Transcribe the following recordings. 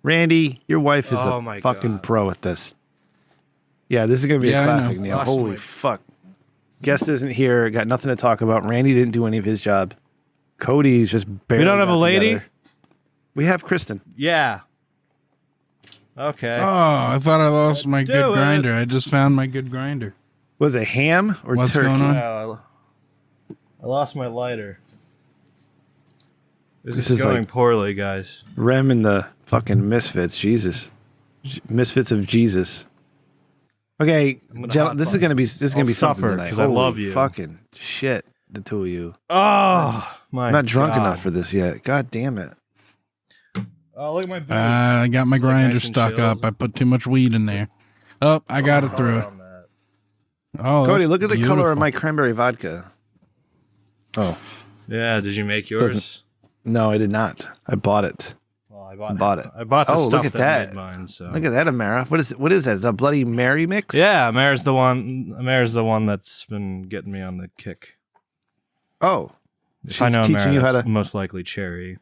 Randy, your wife is Oh a my fucking God. pro at this. Yeah, this is going to be a Yeah, I know. classic, Neil. Lost Holy my- fuck. Guest isn't here. Got nothing to talk about. Randy didn't do any of his job. Cody's just barely We don't have got a lady? together. We have Kristen. Yeah. Okay. Oh, I thought I lost my do good it. grinder. I just found my good grinder. Was it ham or What's turkey? going on? Wow, I lost my lighter. This This is is going like- poorly, guys. Rem and the fucking Misfits. Jesus. Misfits of Jesus. Okay, I'm gonna gen- hot this is button. gonna be something I'll suffer tonight. 'cause I Holy love you. Fucking shit, the two of you. Oh, my I'm not drunk God. enough for this yet. God damn it. Oh, look at my boots. I got my It's like grinder nice and stuck chilled. up. I put too much weed in there. Oh, I got it through. On that. Oh, Cody, that's look at the color of beautiful. my cranberry vodka. Oh Yeah, did you make yours? Doesn't- no, I did not. I bought it. Well, I Bought it. I bought the Oh, stuff look at that that. made mine. So Look at that, Amara. What is it? What is that? Is that a Bloody Mary mix? yeah, Mare's the one that's been getting me on the kick. Oh, If she's I know teaching Mare, you how that's to. most likely cherry.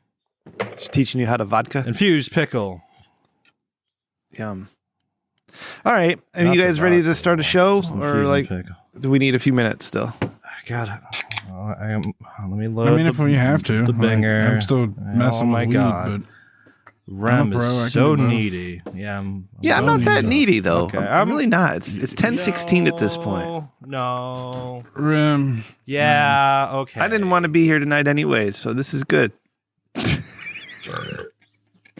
She's teaching you how to vodka. Infused pickle. Yum. All right. Are Not you so guys ready to vodka, start a show, just or infused like, pickle. do we need a few minutes still? I got it. Let me load. I mean, if we have to. the binger. I'm still messing Oh my with weed, God. but Rem I'm a pro, I is can so do both. needy. Yeah, I'm Yeah, I'm so not that needy. needy though. Okay, I'm I'm- really not. It's 10:16 at this point. No. Mm. Yeah. Okay. I didn't want to be here tonight anyways, so this is good.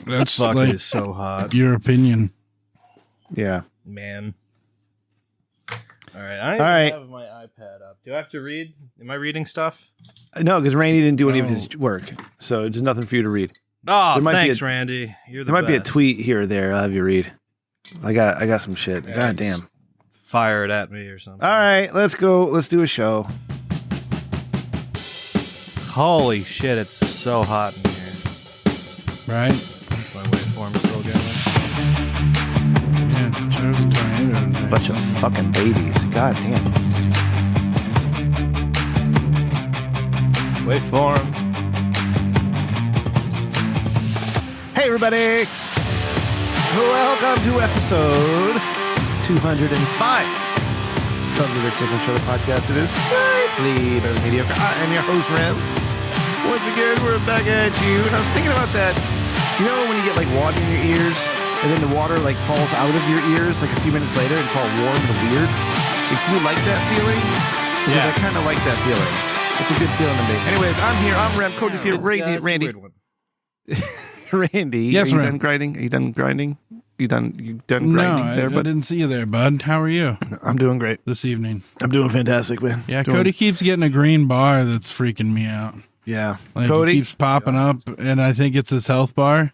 that's Fuck, like it is so hot, your opinion. Yeah. man. All right. I don't All right. have my iPad up. Do I have to read? Am I reading stuff? No, because Randy didn't do any of No. his work, so there's nothing for you to read. Oh, There might be thanks, a- Randy. You're the There might be a best. tweet here or there. I'll have you read. I got some shit. Yeah, God damn. just Fire it at me or something. All right, let's go. Let's do a show. Holy shit! It's so hot in here. Right? Is my waveform still going? Yeah, chosen tornado today. Bunch of fucking babies. God damn. Waveform. Hey, everybody. Welcome to episode 205 of the Rich Dickman Show podcast. It is slightly better than mediocre. I am your host, Rem. Once again, we're back at you. And I was thinking about that. You know when you get like water in your ears and then the water like falls out of your ears like a few minutes later and it's all warm and weird? Like, do you like that feeling? Because Yeah. I kind of like that feeling. It's a good feeling to me. Anyways, I'm here. I'm Rem. Cody's here. Yeah, it's a Randy. weird one. Randy, Yes, are you Rem. done grinding? Are you done grinding? You done No, grinding I there, bud? didn't see you there, bud. How are you I'm doing great. this evening? I'm doing fantastic, man. Yeah, Doing- Cody keeps getting a green bar that's freaking me out. Yeah. Like Cody, it keeps popping up, and I think it's his health bar,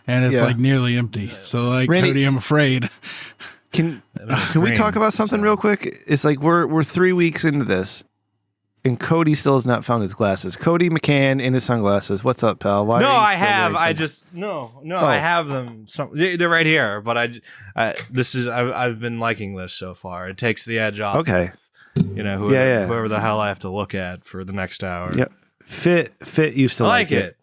and it's Yeah. like nearly empty. So, like, Randy- Cody, I'm afraid. can was we green, talk about something so- real quick? It's like we're 3 weeks into this, and Cody still has not found his glasses. Cody McCann in his sunglasses. What's up, pal? Why No, are you I still have. wearing I some- just no. Oh. I have them. They're right here. But I've been liking this so far. It takes the edge off. Okay. You know, whoever, Yeah. whoever the hell I have to look at for the next hour. Yeah. Fit used to I like like it.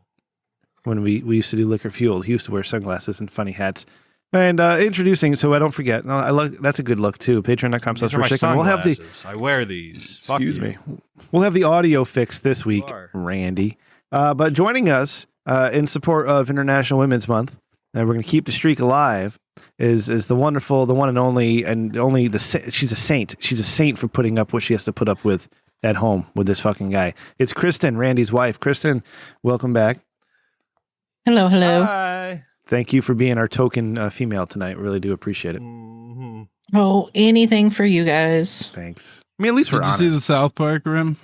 when we used to do Liquor Fueled. He used to wear sunglasses and funny hats. And introducing, so I don't forget. No, I look. That's a good look too. Patreon.com/. These are my We'll have the. sunglasses. I wear these. Fuck Excuse you. me. We'll have the audio fix this week, are. Randy. But joining us in support of International Women's Month, and we're going to keep the streak alive, is the wonderful, the one and only, she's a saint. She's a saint for putting up what she has to put up with at home with this fucking guy. It's Kristen, Randy's wife. Kristen, welcome back. Hello, hello. Hi. Thank you for being our token female tonight. Really do appreciate it. Mhm. Oh, anything for you guys. Thanks. I mean, at least Did we're you see the honest. South Park rim?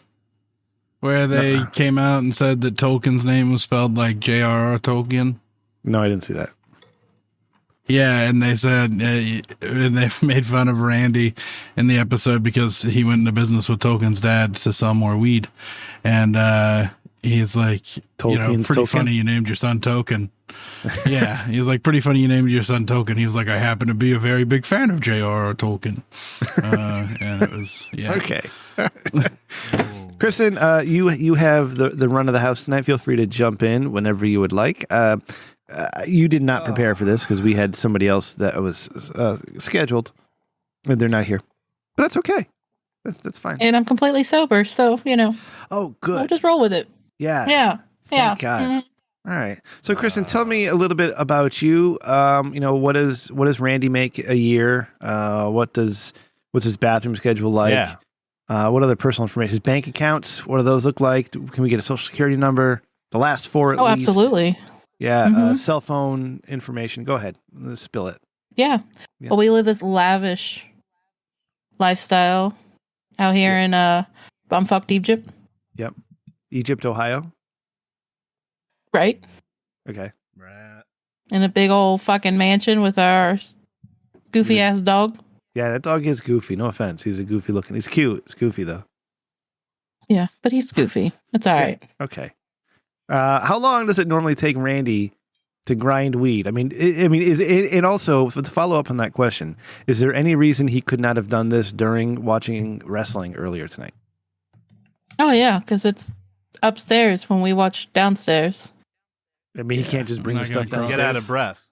Where they came out and said that Tolkien's name was spelled like J.R.R. Tolkien? No, I didn't see that. Yeah, and they said, and they made fun of Randy in the episode because he went into business with Tolkien's dad to sell more weed. And he's like, Tolkien's pretty Token? funny you named your son Token. Yeah, he's like, pretty funny you named your son Token. He was like, I happen to be a very big fan of J.R.R. Tolkien. And it was, yeah. Okay. Kristen, you have the run of the house tonight. Feel free to jump in whenever you would like. You did not prepare for this because we had somebody else that was scheduled, and they're not here. But that's okay. That's fine. And I'm completely sober, so Oh, good. we'll just roll with it. Yeah. Yeah. Thank God. Mhm. All right. So, Kristen, tell me a little bit about you. What does Randy make a year? What's his bathroom schedule like? Yeah. What other personal information? His bank accounts? What do those look like? Can we get a social security number? The last four at Oh, least. absolutely. Yeah. Mhm. Cell phone information. Go ahead. Let's spill it. Yeah. Yeah. Well, we live this lavish lifestyle out here in bumfucked Egypt, Yep. Egypt, Ohio. right? Okay. Right. In a big old fucking mansion with our goofy ass dog. Yeah, that dog is goofy. No offense. He's a goofy looking. He's cute. It's goofy though. Yeah, but he's goofy. It's all right. Okay. How long does it normally take Randy to grind weed? I mean, is it, and also to follow up on that question, is there any reason he could not have done this during watching wrestling earlier tonight? Oh yeah, because it's upstairs when we watch downstairs. I mean, he can't just bring I'm the not stuff gonna down. Get out of breath.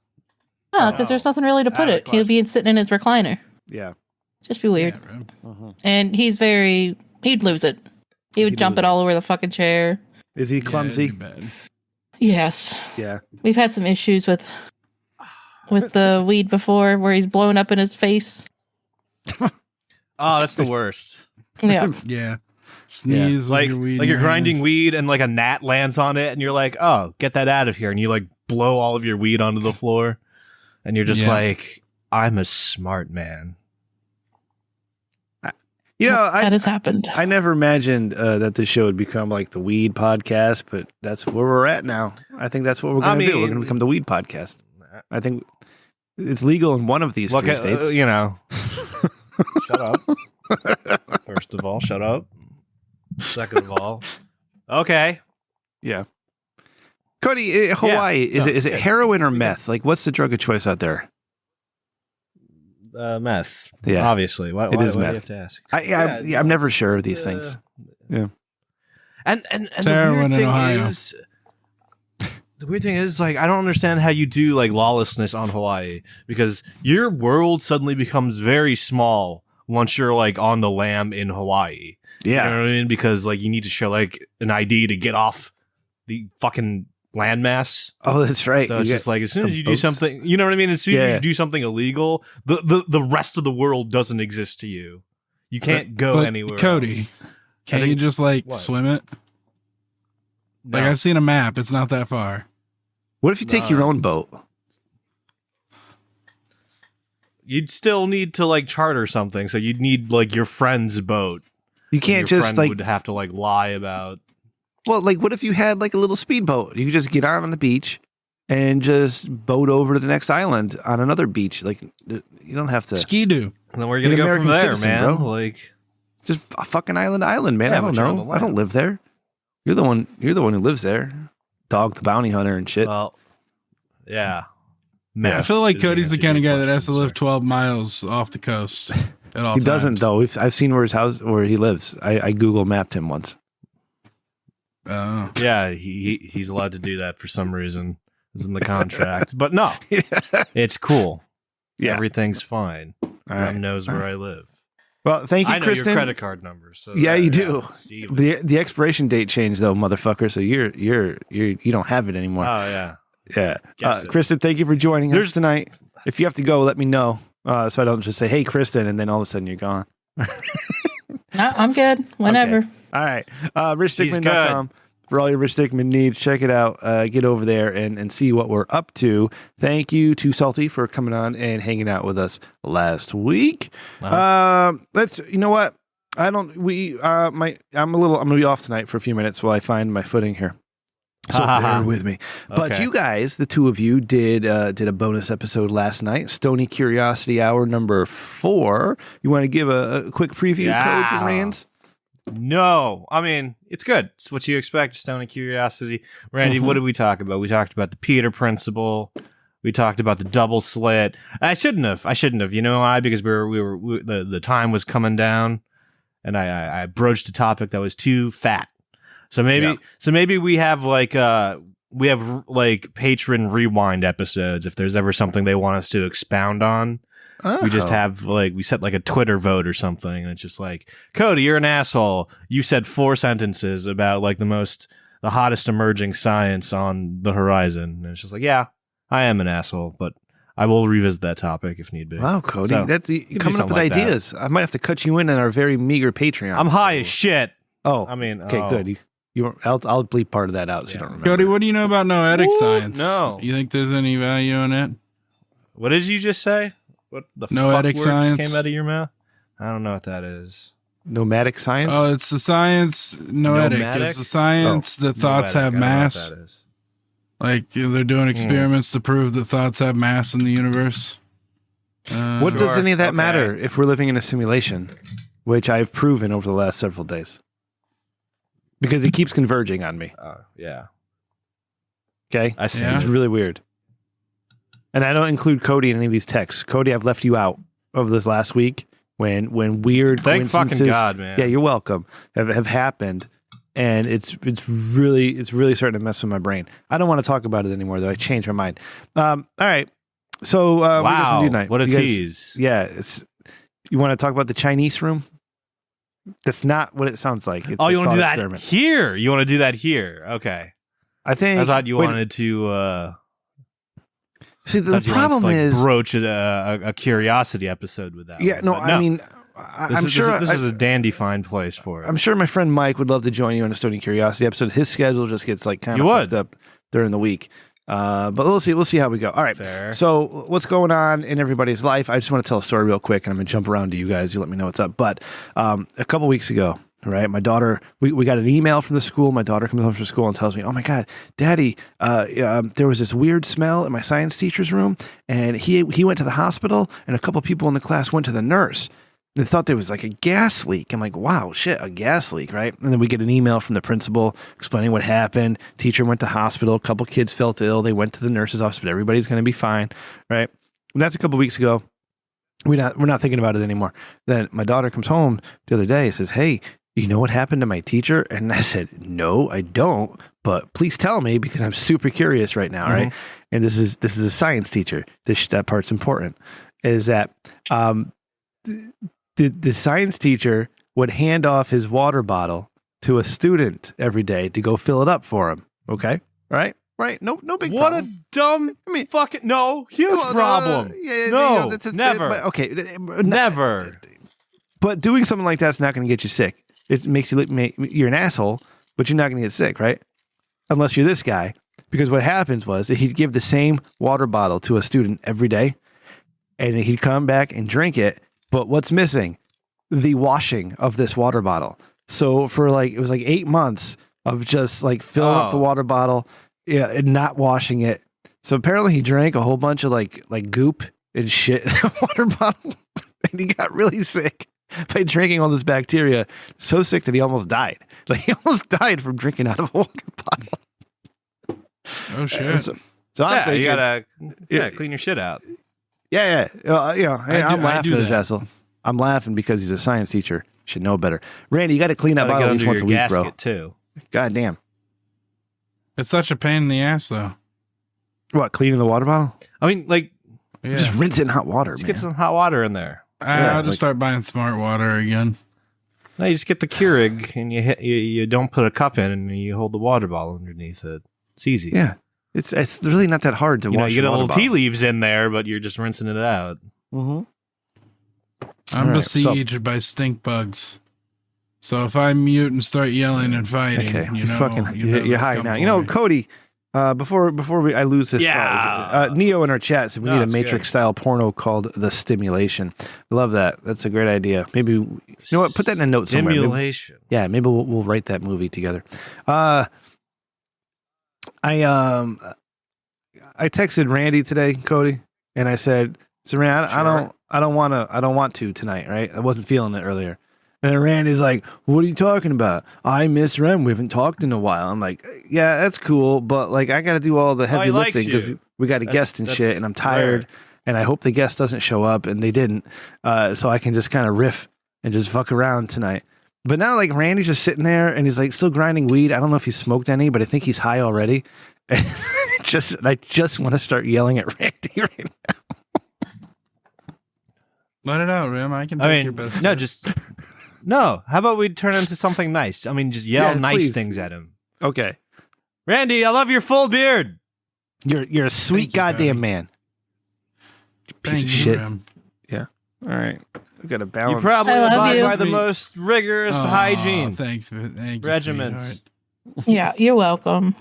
No, because there's nothing really to put Out of it. He'll be sitting in his recliner. Yeah. Just be weird. Yeah, And he'd lose it. He would He'd jump lose it all over the fucking chair. Is he clumsy? it'd be bad. Yes. Yeah. We've had some issues with the weed before where he's blown up in his face. Oh, that's the worst. Yeah. Yeah. Sneeze with Like your weed. like in you're your grinding hand. weed and like a gnat lands on it and you're like, oh, get that out of here. And you like blow all of your weed onto the floor. And you're just Yeah. like, I'm a smart man. That has happened. I never imagined that this show would become like the weed podcast, but that's where we're at now. I think that's what we're going to do. We're mean- going to become the weed podcast. I think it's legal in one of these Look three at, states. shut up. First of all, shut up. Second of all, okay. Yeah. Cody, Hawaii, is it heroin or meth? Like, what's the drug of choice out there? Meth. Yeah. Obviously. Why It do is you meth. have to ask? I'm never sure of these things. Yeah. And the Heroin weird in thing Ohio. is, like, I don't understand how you do like lawlessness on Hawaii because your world suddenly becomes very small once you're like on the lam in Hawaii. Yeah. You know what I mean? Because like you need to show like an ID to get off the fucking landmass. Oh, that's right. So it's just like as soon the as you do boats. something, you know what I mean? As soon as Yeah. you do something illegal, the rest of the world doesn't exist to you. You can't go But, anywhere. Cody, else. can't think- you just like What? swim it? No. Like I've seen a map. It's not that far. What if you take your own boat? You'd still need to like charter something, so you'd need like your friend's boat. You can't your just friend like, would have to like lie about. well, like what if you had like a little speedboat? You could just get on the beach and just boat over to the next island on another beach. Like you don't have to Ski-Doo. And then we're You're gonna an go from American there, citizen, man. bro. Like, just a fucking island, man. Yeah, I don't but you're on know. the I don't land. live there. You're the one who lives there. Dog the bounty hunter and shit. well, yeah. I feel like is the Cody's the answer to kind of your guy that has to question, live sir. 12 miles off the coast at all He doesn't times. though. I've seen where he lives. I Google mapped him once. Oh. Yeah, he's allowed to do that for some reason. It's in the contract, but no, it's cool. Yeah. Everything's fine. All Ram right. knows where I live. Well, thank you, I know Kristen. your credit card number. So Yeah, that- you do. it's even. The expiration date changed though, motherfucker. So you don't have it anymore. Oh yeah. Yeah. Guess it. Kristen, thank you for joining us There's- tonight. If you have to go, let me know. So I don't just say, hey, Kristen, and then all of a sudden you're gone. No, I'm good. Whenever. Okay. All right. She's RichDickman.com for all your Rich Dickman needs. Check it out. Get over there and see what we're up to. Thank you to Salty for coming on and hanging out with us last week. You know what? I'm gonna be off tonight for a few minutes while I find my footing here. So bear with me. But Okay. you guys, the two of you, did a bonus episode last night, Stony Curiosity Hour number 4. You want to give a quick preview, Yeah. Codes and Rands? No, I mean it's good. It's what you expect. Stone and curiosity. Randy, what did we talk about? We talked about the Peter Principle. We talked about the double slit. I shouldn't have. You know why? Because the time was coming down, and I broached a topic that was too fat. So maybe we have like we have like patron rewind episodes. If there's ever something they want us to expound on, we just have like, we set like a Twitter vote or something. And it's just like, Cody, you're an asshole. You said 4 sentences about like the hottest emerging science on the horizon. And it's just like, yeah, I am an asshole, but I will revisit that topic if need be. Wow, Cody, So, that's coming up with like ideas. I might have to cut you in on our very meager Patreon. I'm high as shit. Oh, I mean, okay, good. I'll bleep part of that out so you don't remember. Cody, what do you know about noetic science? No. You think there's any value in it? What did you just say? What the Noetic fuck word science? just came out of your mouth? I don't know what that is. Nomadic science? Oh, it's the science noetic. Nomadic? It's the science that thoughts have Noetic, I don't know what mass. that is. Like they're doing experiments to prove that thoughts have mass in the universe. What does Sure, any of that okay. matter if we're living in a simulation, which I've proven over the last several days? Because it keeps converging on me. Yeah. Okay? I see. Yeah. It's really weird. And I don't include Cody in any of these texts. Cody, I've left you out of this last week when weird Thank fucking coincidences, God, man. Yeah, you're welcome. Have happened, and it's really starting to mess with my brain. I don't want to talk about it anymore, though. I changed my mind. All right. So what are you guys gonna do tonight? What a You guys- tease. Yeah, you want to talk about the Chinese room? That's not what it sounds like. It's Oh, a you want to thought do that experiment. here? You want to do that here? Okay. I think. I thought you wait, wanted to. See, the thought you wanted problem to, like, is, broach a curiosity episode with that. yeah, one, no, but I mean, this I'm is, sure this is a dandy fine place for it. I'm sure my friend Mike would love to join you on a Stony Curiosity episode. His schedule just gets like kind You of would. fucked up during the week. But we'll see how we go. All right. Fair. So what's going on in everybody's life? I just want to tell a story real quick, and I'm gonna jump around to you guys. You let me know what's up. But a couple weeks ago, right, my daughter, we got an email from the school. My daughter comes home from school and tells me, "Oh my God, Daddy, there was this weird smell in my science teacher's room, and he went to the hospital, and a couple people in the class went to the nurse. They thought there was like a gas leak." I'm like, wow, shit, a gas leak, right? And then we get an email from the principal explaining what happened. Teacher went to hospital. A couple kids felt ill. They went to the nurse's office, but everybody's going to be fine, right? And that's a couple weeks ago. We're not thinking about it anymore. Then my daughter comes home the other day and says, "Hey, you know what happened to my teacher?" And I said, "No, I don't. But please tell me because I'm super curious right now, right?" And this is a science teacher. That part's important. Is that the science teacher would hand off his water bottle to a student every day to go fill it up for him. Okay, right. No big What problem. a dumb fucking huge Well, problem. No, that's never. but okay, Never. But doing something like that's not going to get you sick. It makes you you're an asshole, but you're not going to get sick, right? Unless you're this guy. Because what happens was that he'd give the same water bottle to a student every day, and he'd come back and drink it. But what's missing? The washing of this water bottle. So for it was 8 months of just like filling up the water bottle, and not washing it. So apparently he drank a whole bunch of like goop and shit in the water bottle, and he got really sick by drinking all this bacteria. So sick that he almost died. Like he almost died from drinking out of a water bottle. Oh shit! So I'm thinking, you gotta clean your shit out. Yeah. I'm laughing at his that. asshole. I'm laughing because he's a science teacher. Should know better. Randy, you got to clean that Gotta bottle get at least under once a your week, gasket too. bro. God damn. It's such a pain in the ass, though. What, cleaning the water bottle? I mean, like, Yeah. Just rinse it in hot water, just man. get some hot water in there. I'll just start buying smart water again. No, you just get the Keurig and you don't put a cup in and you hold the water bottle underneath it. It's easy. Yeah. It's really not that hard to wash You get a a little water tea leaves in there, but you're just rinsing it out. Mm-hmm. I'm All right, besieged by stink bugs. So if I mute and start yelling and fighting, Okay, you know, you're high now. You know, Cody, before I lose this, Yeah. Neo in our chat said we need a it's Matrix style porno called The Stimulation. Love that. That's a great idea. Maybe you know what? Put that in a note somewhere. Maybe, Stimulation. maybe we'll write that movie together. I texted Randy today, Cody, and I said, "So Randy, I don't want to tonight, right? I wasn't feeling it earlier." And then Randy's like, "What are you talking about? I miss Ren. We haven't talked in a while." I'm like, "Yeah, that's cool, but like I got to do all the heavy he likes lifting because you. we got a That's- guest and that's shit, and I'm tired, rare. and I hope the guest doesn't show up, and they didn't, so I can just kind of riff and just fuck around tonight." But now, like Randy's just sitting there, and he's like still grinding weed. I don't know if he smoked any, but I think he's high already. And I just want to start yelling at Randy right now. Let it out, Rim. I can take your best. No. How about we turn into something nice? I mean, just yell nice please. things at him. Okay. Randy, I love your full beard. You're a sweet goddamn Cody. man. Piece Thank of you, shit. Rim. Yeah. All right. We got to balance. You probably I love abide you. by the most rigorous hygiene Thanks, thank you, regimens. sweetheart. Yeah, you're welcome.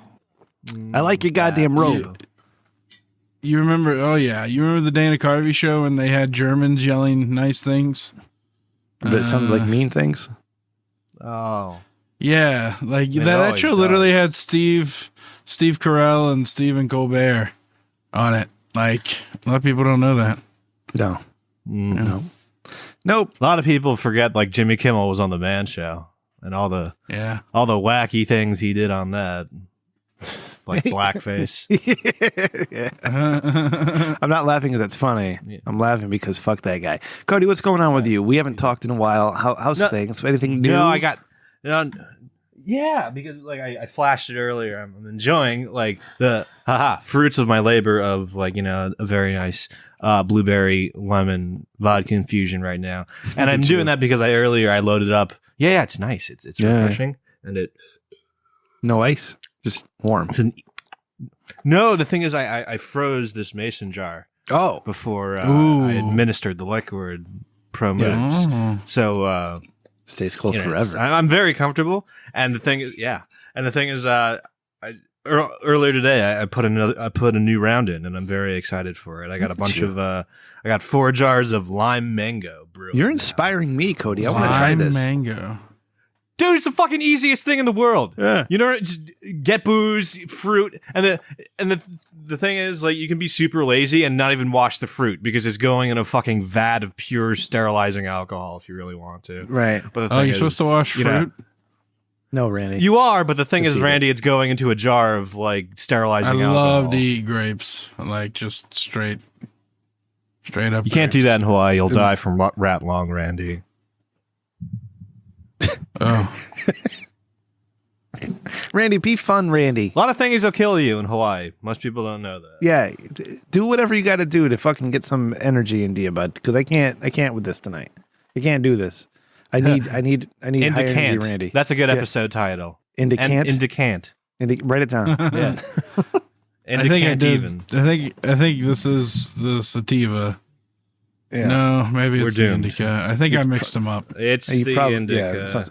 I like your goddamn robe. You remember? Oh yeah, you remember the Dana Carvey show when they had Germans yelling nice things? But it sounded like mean things. Oh. Yeah, like It that always show literally does. had Steve Carell and Stephen Colbert on it. Like a lot of people don't know that. No. No. Nope. A lot of people forget like Jimmy Kimmel was on the Man Show and all the wacky things he did on that, like blackface. Yeah. I'm not laughing because it's funny. Yeah. I'm laughing because fuck that guy. Cody, what's going on with you? We haven't talked in a while. How's things? Anything new? No, I got. Yeah, because like I flashed it earlier. I'm enjoying like the fruits of my labor of like a very nice blueberry lemon vodka infusion right now, and I'm doing that because I loaded up. Yeah, it's nice. It's refreshing, and it. No ice, just warm. No, the thing is, I froze this mason jar Oh, before Ooh. I administered the liquid pro moves. Oh. So. stays cold It's- forever. I'm very comfortable, and the thing is, earlier today I put a new round in, and I'm very excited for it. I got a bunch of I got 4 jars of lime mango brewing. You're now. inspiring me, Cody. I want to try Lime this. mango. Dude, it's the fucking easiest thing in the world. Yeah. You know, just get booze, fruit, and the thing is, like, you can be super lazy and not even wash the fruit because it's going in a fucking vat of pure sterilizing alcohol if you really want to. Right. But the Oh, thing you're is, supposed to wash you know, fruit? No, Randy. You are, but the thing is, Just eat Randy, it's going into a jar of like I sterilizing alcohol. love to eat grapes. Like just straight up. You can't do grapes. that in Hawaii. You'll die from rat lung, Randy. Oh. Randy, be fun, Randy. A lot of things will kill you in Hawaii. Most people don't know that. Yeah, do whatever you got to do to fucking get some energy into you, bud. Because I can't with this tonight. I can't do this. I need high energy, Indi-Can't. Randy. That's a good episode title. Indi-Can't? Indi-Can't. Write it down. Yeah. I think I Indi-Can't did. even. I think this is the sativa. Yeah. No, maybe We're it's the doomed. indica. I think I mixed them up. It's You the probably- indica. yeah,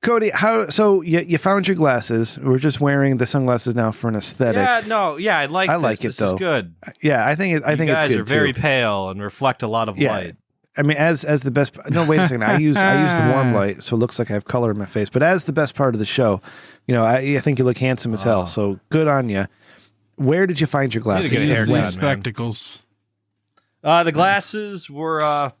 Cody, so you found your glasses. We're just wearing the sunglasses now for an aesthetic. I like I this. like it, This though. is good. Yeah, I think You it's guys good are very too. pale and reflect a lot of Yeah. light. I mean, as the best. No, wait a second. I use the warm light, so it looks like I have color in my face. But as the best part of the show, I think you look handsome as hell. So good on you. Where did you find your glasses? get a Use haircut, these man. spectacles. The glasses were.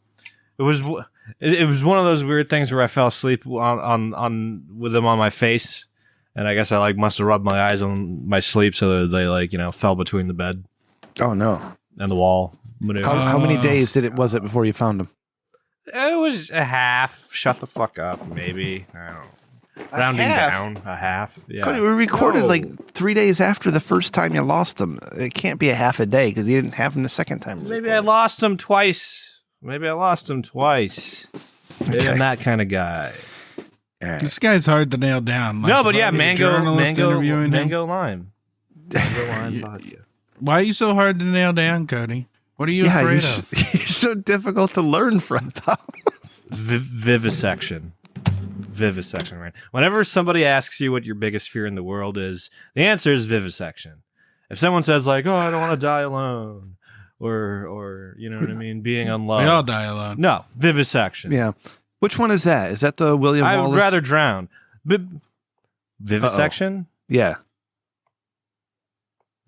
It was one of those weird things where I fell asleep on with them on my face, and I guess I must have rubbed my eyes on my sleep so that they fell between the bed Oh no! and the wall. How many days was it before you found them? It was a half. Shut the fuck up. Maybe I don't know. Rounding half? down a half. Yeah. Cody, we recorded No. 3 days after the first time you lost them. It can't be a half a day because you didn't have them the second time. Maybe I lost them twice. Maybe I'm that kind of guy. All right. This guy's hard to nail down. Like, No, but if I yeah, were a mango journalist interviewing him- mango lime. Mango lime vodka. Why are you so hard to nail down, Cody? What are you Yeah, afraid you're, of? you're so difficult to learn from. Vivisection. Vivisection, right? Whenever somebody asks you what your biggest fear in the world is, the answer is vivisection. If someone says like, "Oh, I don't want to die alone," or you know what I mean, being unloved. We all die alone. No, vivisection. Yeah. Which one is that? Is that the William I would Wallace? rather drown. Vivisection? Yeah.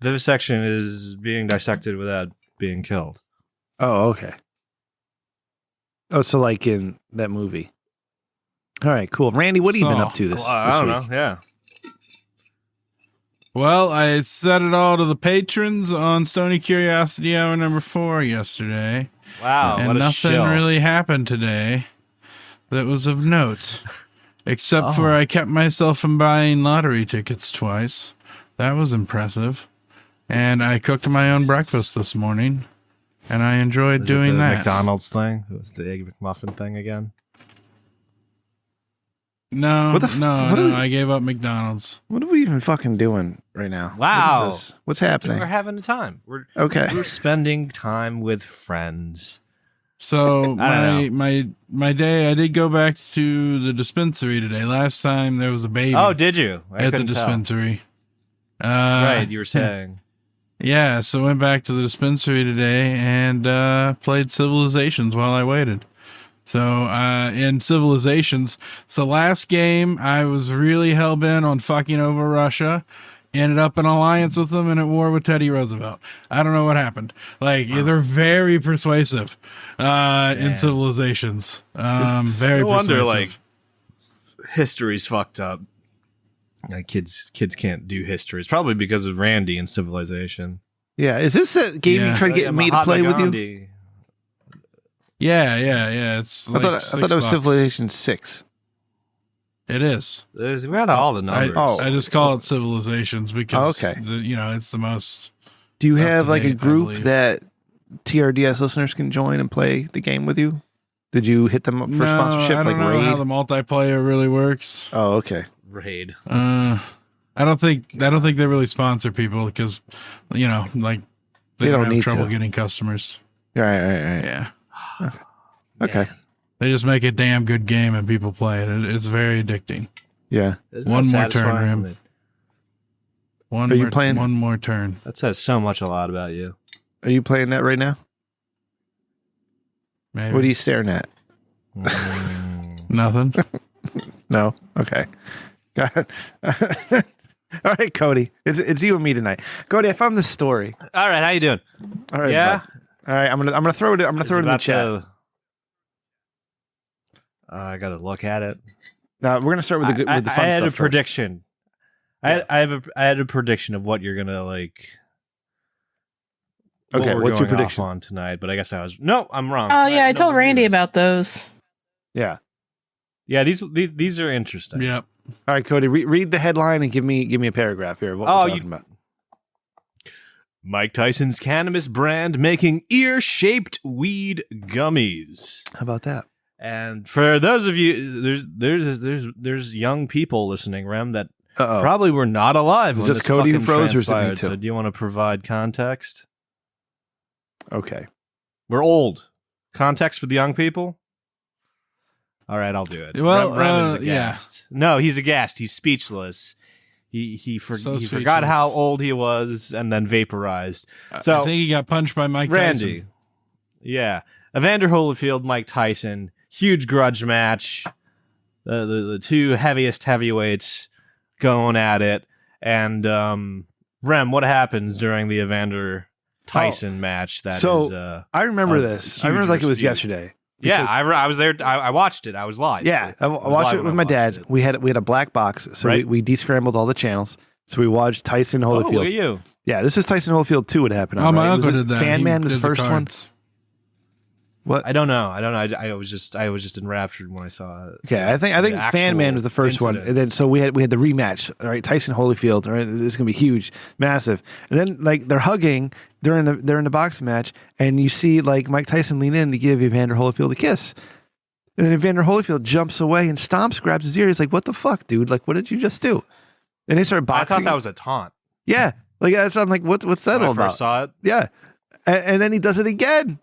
Vivisection is being dissected without being killed. Oh, okay. Oh, so like in that movie. All right, cool. Randy, what have you been up to this I don't week? know. Yeah. Well, I set it all to the patrons on Stony Curiosity Hour number 4 yesterday. Wow. and what a nothing shill. really happened today that was of note. Except for I kept myself from buying lottery tickets twice. That was impressive. And I cooked my own breakfast this morning, and I enjoyed Was doing it the that. McDonald's thing? It was the Egg McMuffin thing again? No, What the no, I gave up McDonald's. What are we even fucking doing right now? Wow. What is this? What's happening? We're having a time. Okay. We're spending time with friends. So I my day, I did go back to the dispensary today. Last time there was a baby Oh, did you? I at the couldn't tell. dispensary. Right, you were saying. Yeah, so went back to the dispensary today and played Civilizations while I waited. So in Civilizations, it's the last game. I was really hell-bent on fucking over Russia. Ended up in alliance with them and at war with Teddy Roosevelt. I don't know what happened. Like, they're very persuasive in Civilizations. Very No wonder, persuasive. like, history's fucked up. Like, kids can't do history. It's probably because of Randy in Civilization. Yeah. Is this a game Yeah. you tried to get me to play with you? Yeah. It's like I thought it was $6. Civilization 6. It is. We got all the numbers. I just call it Civilizations because, okay. It's the most. Do you have like a Up-to-date, I group believe. that TRDS listeners can join and play the game with you? Did you hit them up for sponsorship I don't like know Raid? how the multiplayer really works. Oh, okay. Raid. I don't think they really sponsor people because, like They don't don't have need trouble to. getting customers. Right. Yeah. Okay. They just make a damn good game and people play it. It's very addicting. Yeah. Isn't One that more turn, satisfying? Rim. One Are you more, playing- one more turn. That says so much a lot about you. Are you playing that right now? Maybe. What are you staring at? Nothing. No. Okay. Got it. All right, Cody. It's you and me tonight. Cody, I found this story. All right, how you doing? All right. Yeah? bud. All right. I'm gonna throw it. I'm gonna throw it in the About chat. I got to look at it. Now we're gonna start with the fun I had stuff a first. prediction. Yeah. I had a prediction of what you're gonna like. Okay, what we're what's your going off prediction? on tonight? But I guess I'm wrong. Oh yeah, I No, told we'll do Randy this. about those. Yeah. Yeah, these are interesting. Yep. All right, Cody. Read the headline and give me a paragraph here. Of what we're talking about. Mike Tyson's cannabis brand making ear-shaped weed gummies. How about that? And for those of you, there's young people listening, Rem, that Uh-oh. probably were not alive Is it when just this Cody who fucking froze, or is it me transpired. too? So do you want to provide context? Okay. We're old. Context for the young people? All right, I'll do it. Well, Rem is yeah. aghast. No, he's aghast. He's speechless. He forgot speechless. how old he was and then vaporized. So I think he got punched by Mike Randy. Tyson. Yeah. Evander Holyfield, Mike Tyson, huge grudge match. The two heaviest heavyweights going at it. And Rem, what happens during the Evander Tyson match? I remember this. I huge remember like it was dispute. yesterday. Yeah, Because- I was there. I watched it. I was live. Yeah, I was watched live it when with I my watched dad. it. We had a black box, so Right. we descrambled all the channels. So we watched Tyson Oh, Holyfield. look at you. Yeah, this is Tyson Holyfield 2. What happened? Oh, on, my right? Was uncle it did that. Fan He Man, the did first one. cards. What? I don't know. I was just enraptured when I saw it. Okay, I think The Fan Man actual was the first one, incident. and then so we had the rematch. All right, Tyson Holyfield. All right, this is gonna be huge, massive. And then like they're hugging during the boxing match, and you see like Mike Tyson lean in to give Evander Holyfield a kiss, and then Evander Holyfield jumps away and stomps, grabs his ear. He's like, "What the fuck, dude? Like, what did you just do?" And they started I boxing. thought that was a taunt. Yeah, like that's I'm like, what's that When all I about? first saw it. Yeah, and then he does it again.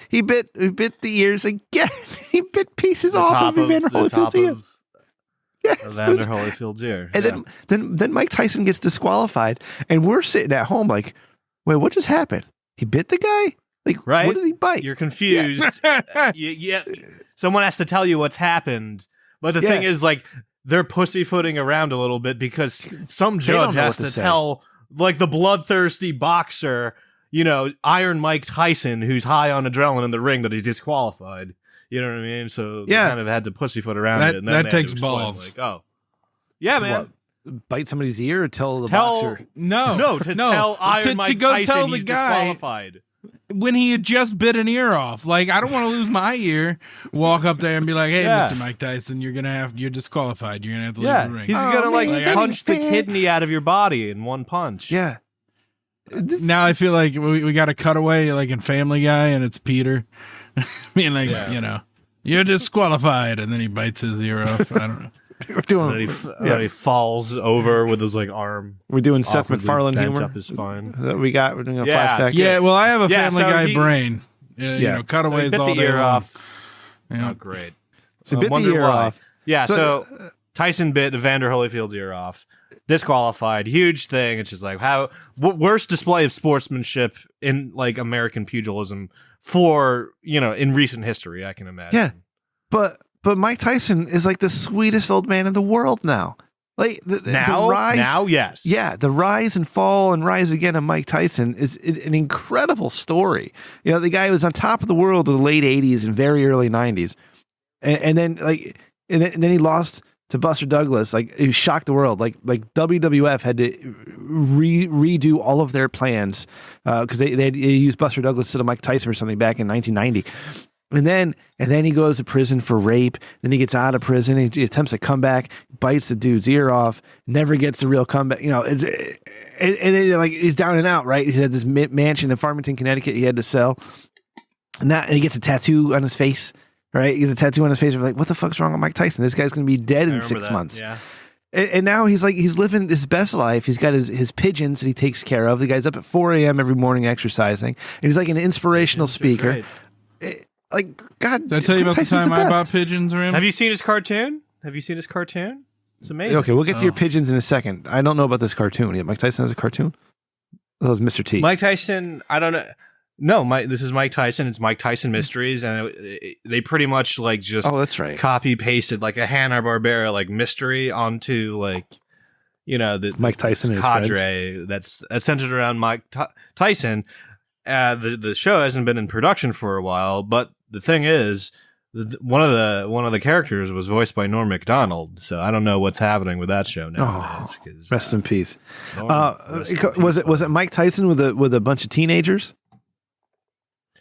He bit the ears again. He bit pieces The off top of Evander the top Holyfield's ear. of Yes, it Evander was- Holyfield's ear. and Yeah. then Mike Tyson gets disqualified, and we're sitting at home like, wait, what just happened? He bit the guy? Like, Right? what did he bite? You're confused. yeah, someone has to tell you what's happened. But the thing Yeah. is, like, they're pussyfooting around a little bit because some don't judge know has what to to say. tell, like, the bloodthirsty boxer, Iron Mike Tyson, who's high on adrenaline in the ring, that he's disqualified. You know what I mean? So they Yeah. kind of had to pussyfoot around That- it. And then that they had to takes explain, balls. Like, oh, yeah, To man. what? Bite somebody's ear or tell the Tell boxer? No, no to tell Iron to Mike go Tyson tell the he's guy. disqualified. when he had just bit an ear off. Like, I don't want to lose my ear. Walk up there and be like, "Hey, Yeah. Mr. Mike Tyson, you're disqualified. You're gonna have to leave the ring." He's gonna man. punch the kidney out of your body in one punch. Yeah. Now I feel like we got a cutaway like in Family Guy, and it's Peter being like, you're disqualified, and then he bites his ear off. I don't know. We're doing, And then he falls over with his like arm. we're doing Seth awkwardly MacFarlane bent humor. up his spine. That we got. We're doing a Yeah, flashback. Yeah, well, I have a Yeah, Family so Guy he- brain. You Yeah. know, cutaways So he all bit the day ear long. off. Yeah. Oh, great. So bit the wonder ear why. off. Yeah, So- so Tyson bit Evander Holyfield's ear off. Disqualified. Huge thing. It's just like worst display of sportsmanship in like American pugilism for, in recent history, I can imagine. Yeah. But Mike Tyson is like the sweetest old man in the world now. Like the rise. Now, yes. Yeah, the rise and fall and rise again of Mike Tyson is an incredible story. The guy was on top of the world in the late 80s and very early 90s. And then he lost to Buster Douglas. Like, he shocked the world. Like WWF had to redo all of their plans because they used Buster Douglas instead of Mike Tyson or something back in 1990. And then he goes to prison for rape. Then he gets out of prison. He attempts to come back, bites the dude's ear off, never gets the real comeback. And then like he's down and out, right? He had this mansion in Farmington, Connecticut. He had to sell, and he gets a tattoo on his face, right? He gets a tattoo on his face. We're like, what the fuck's wrong with Mike Tyson? This guy's going to be dead in 6 months. Yeah. And now he's living his best life. He's got his pigeons that he takes care of. The guy's up at 4 a.m. every morning exercising, and he's like an inspirational speaker. Like, God, Did I tell you about the Tyson's time I best. bought pigeons, Rim? Have you seen his cartoon? It's amazing. Okay, we'll get to your pigeons in a second. I don't know about this cartoon. Yeah, Mike Tyson has a cartoon? That was Mr. T. Mike Tyson, I don't know. No, this is Mike Tyson. It's Mike Tyson Mysteries, and they pretty much like just that's right. copy pasted like a Hanna-Barbera like mystery onto like the Mike Tyson this and his cadre that's centered around Mike Tyson. The show hasn't been in production for a while, but the thing is, one of the characters was voiced by Norm Macdonald, so I don't know what's happening with that show now. Rest in peace. Rest in peace. Was it Mike Tyson with a bunch of teenagers?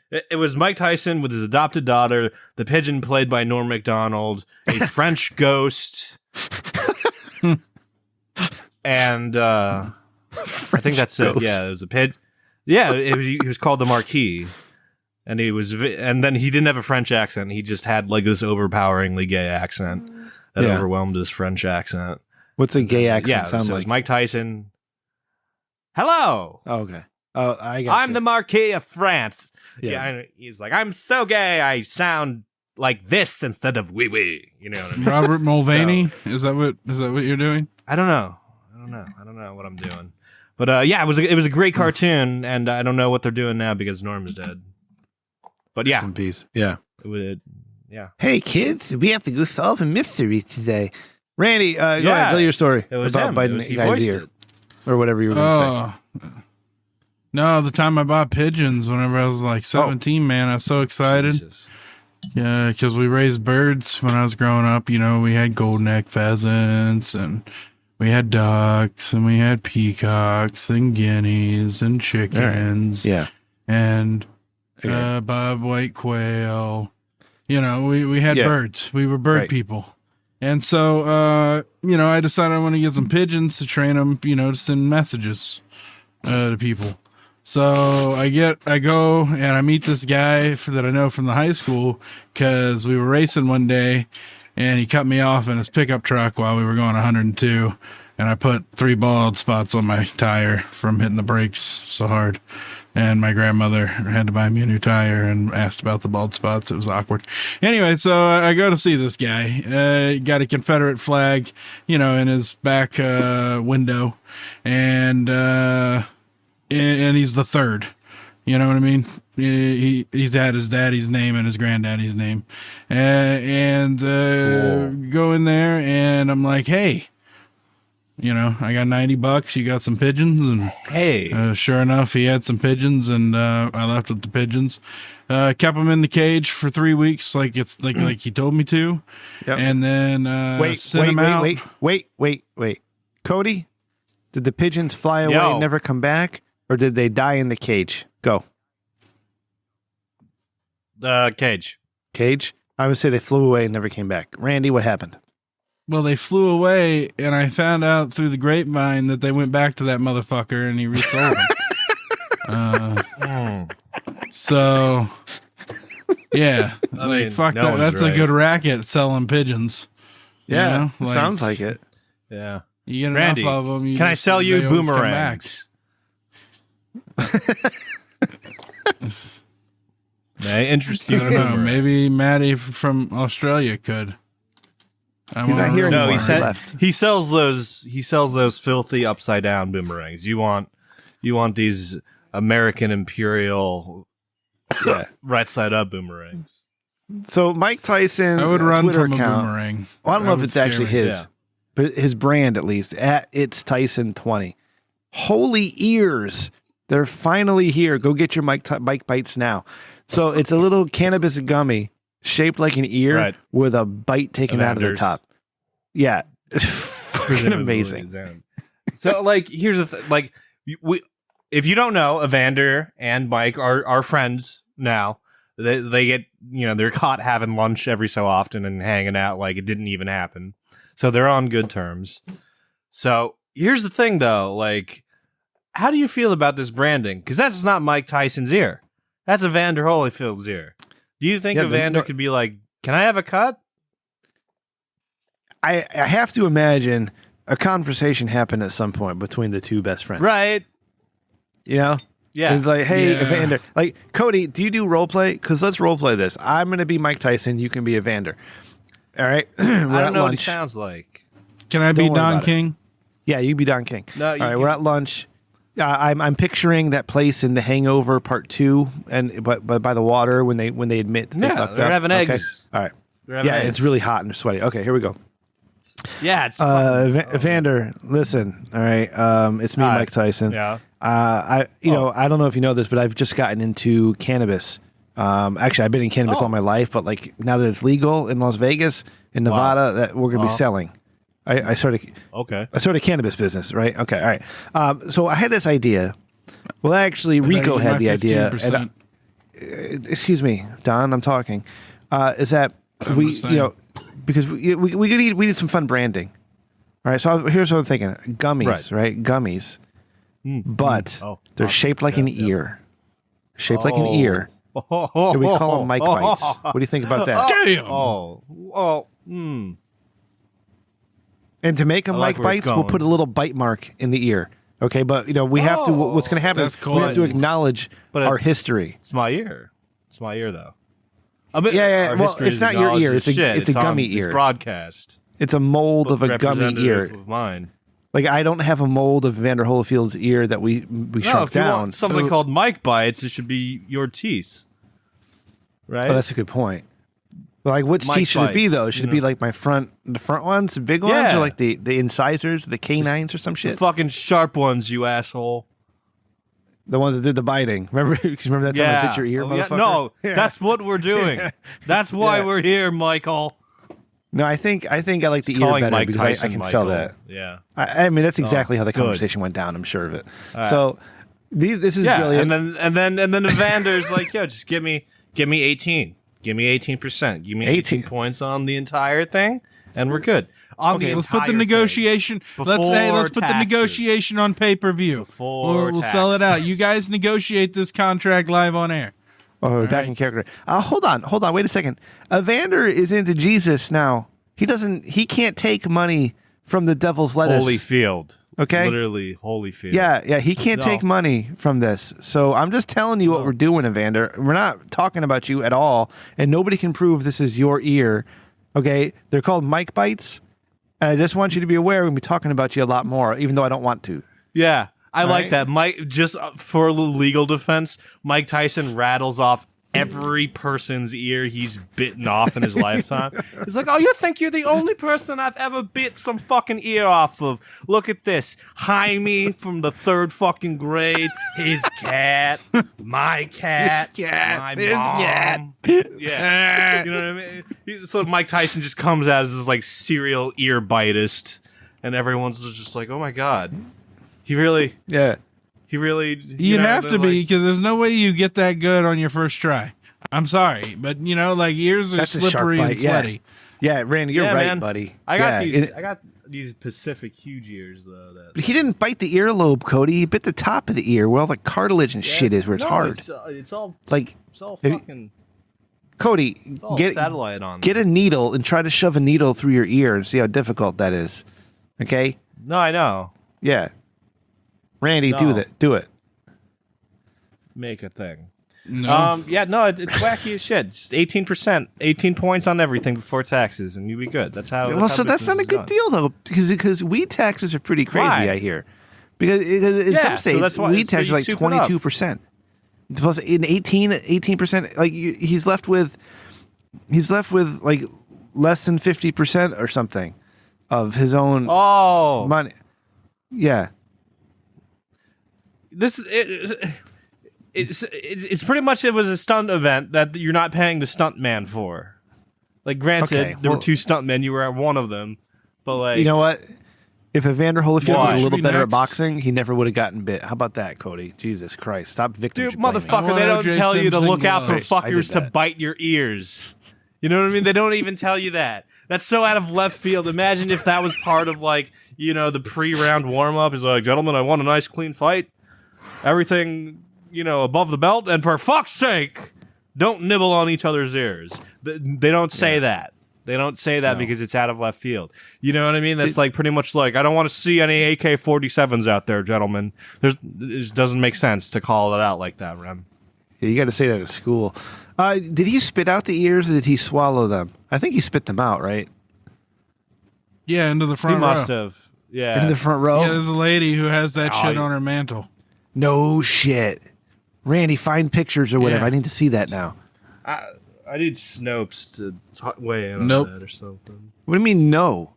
It was Mike Tyson with his adopted daughter, the pigeon played by Norm Macdonald, a French ghost, and I think that's it. Yeah, it was a pigeon. Yeah, he was called the Marquis, and and then he didn't have a French accent. He just had like this overpoweringly gay accent that overwhelmed his French accent. What's a gay accent sound so like? It was Mike Tyson. Hello. Oh, okay. Oh, I got I'm the Marquis of France. Yeah. He's like, I'm so gay. I sound like this instead of wee wee. You know what I mean? Robert Mulvaney? Is that what you're doing? I don't know what I'm doing. But it was a great cartoon, and I don't know what they're doing now because Norm is dead. But yeah, Rest in peace. Yeah. it would. Yeah, Hey, kids, we have to go solve a mystery today. Randy, go ahead, tell your story it was about him. biting He the guy's voiced ear. it. Or whatever you were going to say. No, the time I bought pigeons whenever I was like 17, man, I was so excited. Jesus. Yeah, because we raised birds when I was growing up. We had golden neck pheasants, and we had ducks, and we had peacocks, and guineas, and chickens. Yeah. And Okay. bobwhite quail. We had birds. We were bird people. And so, I decided I want to get some pigeons to train them, to send messages to people. So I go and I meet this guy that I know from the high school because we were racing one day and he cut me off in his pickup truck while we were going 102. And I put 3 bald spots on my tire from hitting the brakes so hard. And my grandmother had to buy me a new tire and asked about the bald spots. It was awkward. Anyway, so I go to see this guy. He got a Confederate flag, in his back window. And he's the third. You know what I mean? He's had his daddy's name and his granddaddy's name. And go in there and I'm like, hey, I got $90. You got some pigeons? And Hey. sure enough, he had some pigeons, and I left with the pigeons. Kept them in the cage for 3 weeks, like he told me to. Yep. And then sent them out. Wait. Cody, did the pigeons fly away Yo. and never come back, or did they die in the cage? Go. Cage. Cage? I would say they flew away and never came back. Randy, what happened? Well, they flew away, and I found out through the grapevine that they went back to that motherfucker, and he resold them. So, yeah, fuck that. That's a good racket selling pigeons. Yeah, sounds like it. Yeah. You get Randy, enough of them. can I sell you boomerangs? May I interest you in a boomerang? Maybe Maddie from Australia could. He's not here anymore. No, he sells those. He sells those filthy upside down boomerangs. You want these American Imperial right side up boomerangs. So Mike Tyson, I would run Twitter from account, a boomerang. Well, I don't know if it's actually his, but his brand at least at It's Tyson 20. Holy ears! They're finally here. Go get your Mike Bites now. So it's a little cannabis gummy shaped like an ear with a bite taken out of the top. Yeah, it's fucking amazing. So here's the thing. If you don't know, Evander and Mike are friends now. They get, they're caught having lunch every so often and hanging out like it didn't even happen. So they're on good terms. So here's the thing, though. How do you feel about this branding? Because that's not Mike Tyson's ear. That's Evander Holyfield's ear. Do you think Evander could be like, can I have a cut? I have to imagine a conversation happened at some point between the two best friends. Right. Yeah. It's like, hey, Evander. Cody, do you do role play? Because let's role play this. I'm going to be Mike Tyson. You can be Evander. All right? I don't know what he sounds like. Can I be Don King? Yeah, you be Don King. No, all right, we're at lunch. I'm picturing that place in The Hangover Part 2, but by the water when they admit that they fucked they're up. having eggs. All right. It's really hot and sweaty. Okay, here we go. Yeah, it's Evander, listen. All right, it's me, Mike Tyson. Yeah. I don't know if you know this, but I've just gotten into cannabis. Actually, I've been in cannabis all my life, but now that it's legal in Las Vegas, in Nevada, that we're going to be selling. I started a cannabis business, right? Okay, all right. So I had this idea. Well, actually, Rico had the idea. And, excuse me, Don, I'm talking. Is that because we need some fun branding. All right, so here's what I'm thinking: gummies, right? Gummies, but they're shaped like an ear. Shaped like an ear. And we call them Mike Bites. What do you think about that? Damn. And to make them Mike Bites, we'll put a little bite mark in the ear. Okay, but we have to. What's going to happen is we have to acknowledge our history. It's my ear. It's my ear, though. Well, it's not your ear. It's a gummy ear. It's broadcast. It's a mold of a gummy ear. Of mine. I don't have a mold of Evander Holyfield's ear that we shrunk down. You want something called Mike Bites, it should be your teeth. Right? Oh, that's a good point. Which teeth should it be, though? Should it be the front ones, the big ones, or the incisors, the canines, or some shit? The fucking sharp ones, you asshole. The ones that did the biting. Remember that time I bit your ear, motherfucker? No, that's what we're doing. That's why we're here, Michael. No, I think I like the ear better Mike because Tyson, I can Michael. sell that. Yeah. I mean, that's exactly how the conversation went down. I'm sure of it. So this is brilliant. And then Evander's like, yo, just give me 18. Give me 18%. Give me 18 points on the entire thing, and we're good. Let's put the negotiation. Let's put the negotiation on pay-per-view. We'll sell it out. You guys negotiate this contract live on air. Oh, back in character. Hold on. Wait a second. Evander is into Jesus now. He can't take money from the devil's lettuce. Holyfield. Okay. Literally Holyfield. Yeah. He can't take money from this. So I'm just telling you what we're doing, Evander. We're not talking about you at all, and nobody can prove this is your ear. Okay. They're called Mike Bites, and I just want you to be aware we're going to be talking about you a lot more, even though I don't want to. Yeah. I like that. Mike, just for a little legal defense, Mike Tyson rattles off every person's ear he's bitten off in his lifetime. He's like, oh, you think you're the only person I've ever bit some fucking ear off of? Look at this. Jaime from the 3rd fucking grade, his cat, my cat, my mom. Yeah. You know what I mean? So Mike Tyson just comes out as this serial ear bitist, and everyone's just like, oh my God. He really. Yeah. He really. You'd have to be, because there's no way you get that good on your first try. I'm sorry, but like ears are That's a shark slippery bite, and sweaty. Yeah, Randy, you're right, man. buddy. I got Yeah, these. I got these Pacific huge ears though. But he didn't bite the earlobe, Cody. He bit the top of the ear where all the cartilage and shit is, where it's hard. It's all Like, fucking. Cody, It's all get satellite on. get a needle and try to shove a needle through your ear and see how difficult that is. Okay? No, I know. Yeah. Randy, No. do it. Make a thing. No. It's wacky as shit. Just 18%, 18 points on everything before taxes, and you'll be good. That's how. That's not a good deal though, because weed taxes are pretty crazy. Why? I hear because in Yeah, some so states that's why- weed so taxes you are like soup it up. 22%. Plus in 18%, like he's left with like less than 50% or something of his own money. Yeah. It's pretty much it was a stunt event that you're not paying the stunt man for. Like, granted, Okay, there well- were two stunt men. You were at one of them, but like, You know what? If Evander Holyfield Why? was a Should little be better at next. boxing, he never would have gotten bit. How about that, Cody? Jesus Christ. Stop victim dude, blaming. motherfucker, want they don't O.J. tell you to Simpson look out for gloves. I did fuckers to that. bite your ears. You know what I mean? They don't even tell you that. That's so out of left field. Imagine if that was part of like, the pre-round warm-up. Is like, gentlemen, I want a nice clean fight. Everything, above the belt, and for fuck's sake, don't nibble on each other's ears. They don't say that. They don't say that because it's out of left field. You know what I mean? That's like pretty much like, I don't want to see any AK-47s out there, gentlemen. It just doesn't make sense to call it out like that, Rem. Yeah, you got to say that at school. Did he spit out the ears or did he swallow them? I think he spit them out, right? Yeah, into the He front row. must have. Yeah. In the front row? Yeah, there's a lady who has that Oh, shit yeah. on her mantle. No shit. Randy, find pictures or whatever. Yeah. I need to see that now. I need Snopes to weigh in Nope. on that or something. What do you mean, no?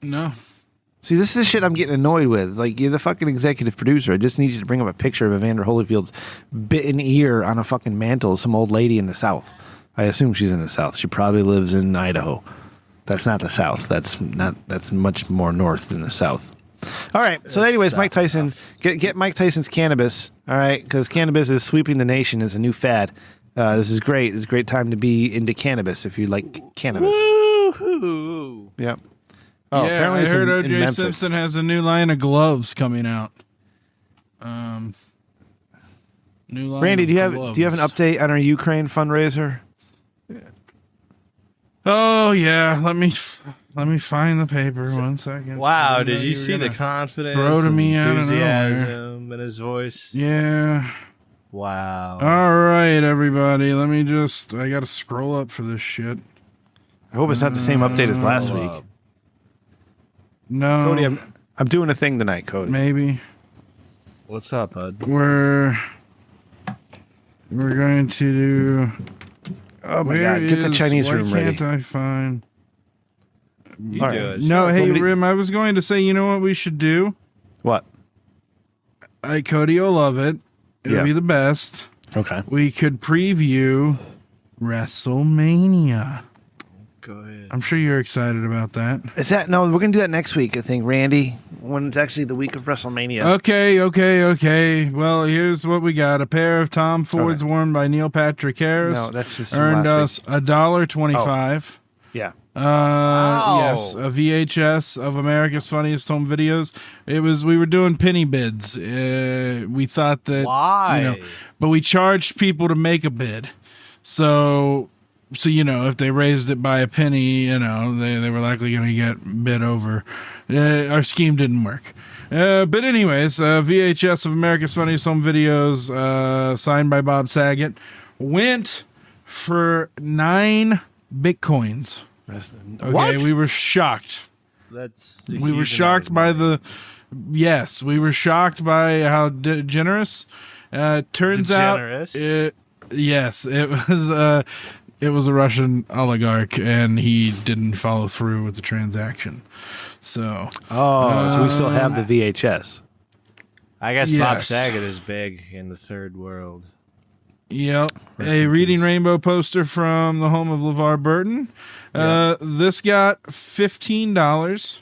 No. See, this is the shit I'm getting annoyed with. Like, you're the fucking executive producer. I just need you to bring up a picture of Evander Holyfield's bitten ear on a fucking mantle of some old lady in the South. I assume she's in the South. She probably lives in Idaho. That's not the South. That's much more north than the South. All right. So, anyways, South Mike Tyson, get Mike Tyson's cannabis. All right, because cannabis is sweeping the nation as a new fad. This is great. This is a great time to be into cannabis if you like cannabis. Woohoo! Yep. Yeah, apparently I it's heard in O.J. Memphis. Simpson has a new line of gloves coming out. New line. Randy, of do you have an gloves. update on our Ukraine fundraiser? Oh yeah, let me find the paper 1 second. I Wow, didn't did know you were see the gonna- confidence throw to and me out of enthusiasm in his voice? Yeah. Wow. All right, everybody. I got to scroll up for this shit. I hope it's not the same update as last week. No, Cody, I'm doing a thing tonight, Cody. maybe What's up, bud? we're going to do. Oh my God, get the Chinese room why ready. Can't I find? You All do right. it. No, hey Somebody- Rim. I was going to say, you know what we should do? What? Cody will love it. It'll Yeah. be the best. Okay. We could preview WrestleMania. Go ahead. I'm sure you're excited about that. Is that no? We're gonna do that next week, I think, Randy. When it's actually the week of WrestleMania. Okay. Well, here's what we got: a pair of Tom Fords Okay. worn by Neil Patrick Harris. No, that's just from earned last us $1.25. Yeah. Yes, a VHS of America's Funniest Home Videos. We were doing penny bids. We thought that Why? but we charged people to make a bid. So if they raised it by a penny, they were likely going to get bid over. Our scheme didn't work. But anyways, VHS of America's Funniest Home Videos, signed by Bob Saget, went for 9 Bitcoins. Okay, What? we were shocked. That's We were shocked by we were shocked by how generous. Turns Degenerous. out, yes, it was a Russian oligarch, and he didn't follow through with the transaction. So, So we still have the VHS. I guess Bob Yes. Saget is big in the third world. yep, Rest a in Reading peace. Rainbow poster from the home of LeVar Burton. This got $15.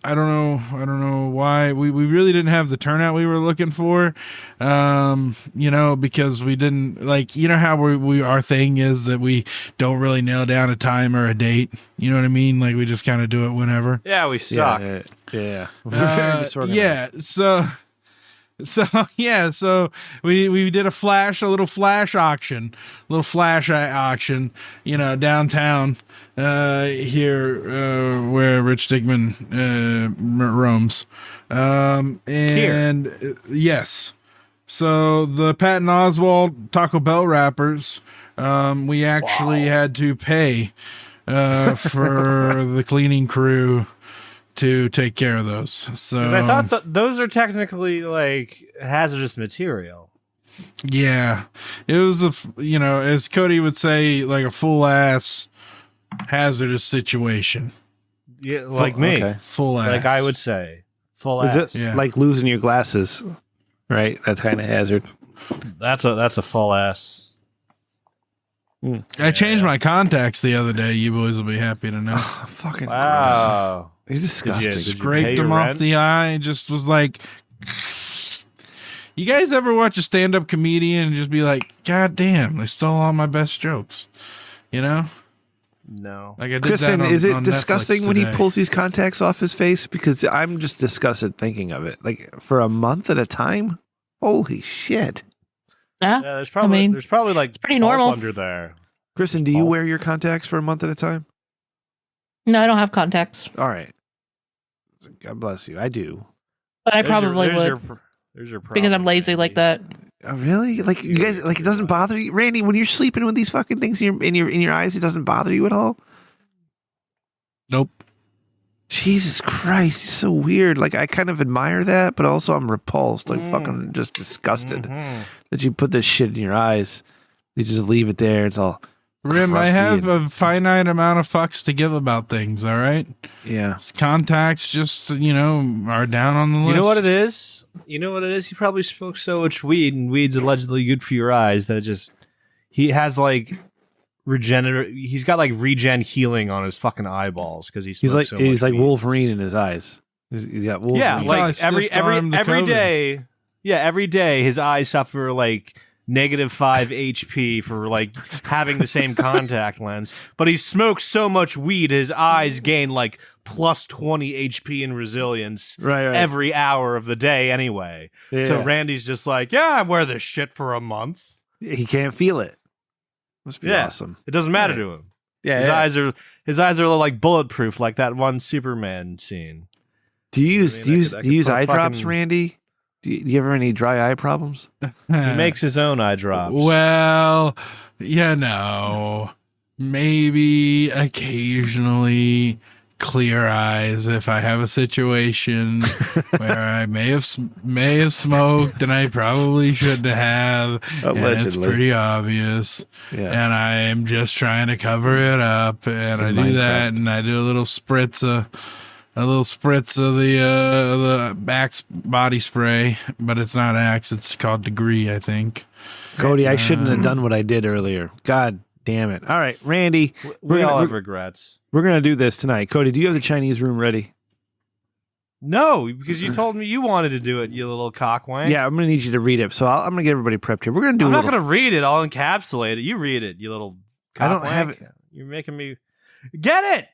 I don't know why we really didn't have the turnout we were looking for. Because we didn't how our thing is that we don't really nail down a time or a date. You know what I mean? Like we just kind of do it whenever. Yeah, we suck. Yeah. We're very disorganized. So we did a little flash auction, downtown here where Rich Dickman roams. Yes. So the Patton Oswalt Taco Bell wrappers, we actually had to pay for the cleaning crew to take care of those. So 'cause I thought those are technically like hazardous material. Yeah, it was as Cody would say, like a full ass hazardous situation. Yeah, like me. Okay. Full ass. Like I would say. Full Is ass. it like losing your glasses? Right? That's kind of hazard. That's a full ass. I changed my contacts the other day. You boys will be happy to know. Fucking Wow. You're disgusting. Did you Scraped pay them your off rent? the eye and just was like, you guys ever watch a stand-up comedian and just be like, God damn, they stole all my best jokes? You know? No. Like I did Kristen, that on, is it on disgusting Netflix when he today. pulls these contacts off his face? Because I'm just disgusted thinking of it. Like for a month at a time? Holy shit. Yeah. Yeah, there's probably like pretty pulp normal. under there. Kristen, do you Pulp. wear your contacts for a month at a time? No, I don't have contacts, All right. God bless you. I do. but I probably would There's your because I'm problem, lazy like Randy. that. Oh, really? Like you guys? Like it doesn't bother you, Randy? When you're sleeping with these fucking things in your eyes, it doesn't bother you at all? Nope. Jesus Christ, you're so weird. Like I kind of admire that, but also I'm repulsed. Like Mm. fucking just disgusted Mhm. that you put this shit in your eyes. You just leave it there. It's all Rim, I crusty have and- a finite amount of fucks to give about things, all right? yeah. Contacts just, are down on the list. You know what it is? He probably smoked so much weed, and weed's allegedly good for your eyes that he has like he's got like regen healing on his fucking eyeballs because He's smoked like so he's much like weed. Wolverine in his eyes. He's got Wolverine. Yeah, Probably like every stiff-armed the COVID. day. Yeah, every day his eyes suffer like -5 HP for like having the same contact lens. But he smokes so much weed, his eyes gain like +20 HP in resilience right. every hour of the day anyway. Yeah. So Randy's just like, yeah, I wear this shit for a month. He can't feel it. Must be Yeah. awesome. It doesn't matter Yeah. to him. Yeah. His eyes are like bulletproof, like that one Superman scene. Do you use I do mean, you I do could you use put a eye drops, fucking- Randy? Do you ever have any dry eye problems? He makes his own eye drops. Well, maybe occasionally clear eyes if I have a situation where I may have smoked and I probably shouldn't have. And it's Allegedly. pretty obvious. Yeah. And I am just trying to cover it up. And I do Minecraft. that, and I do a little spritz of the Axe body spray, but it's not Axe. It's called Degree, I think. Cody, I shouldn't have done what I did earlier. God damn it. All right, Randy, We all have we're regrets. gonna do this tonight. Cody, do you have the Chinese room ready? No, because you told me you wanted to do it, you little cockwank. Yeah, I'm gonna need you to read it. So I'm gonna get everybody prepped here. We're gonna do. I'm a not little, going to read it. I'll encapsulate it. You read it, you little cockwank. I don't have it. You're making me... Get it!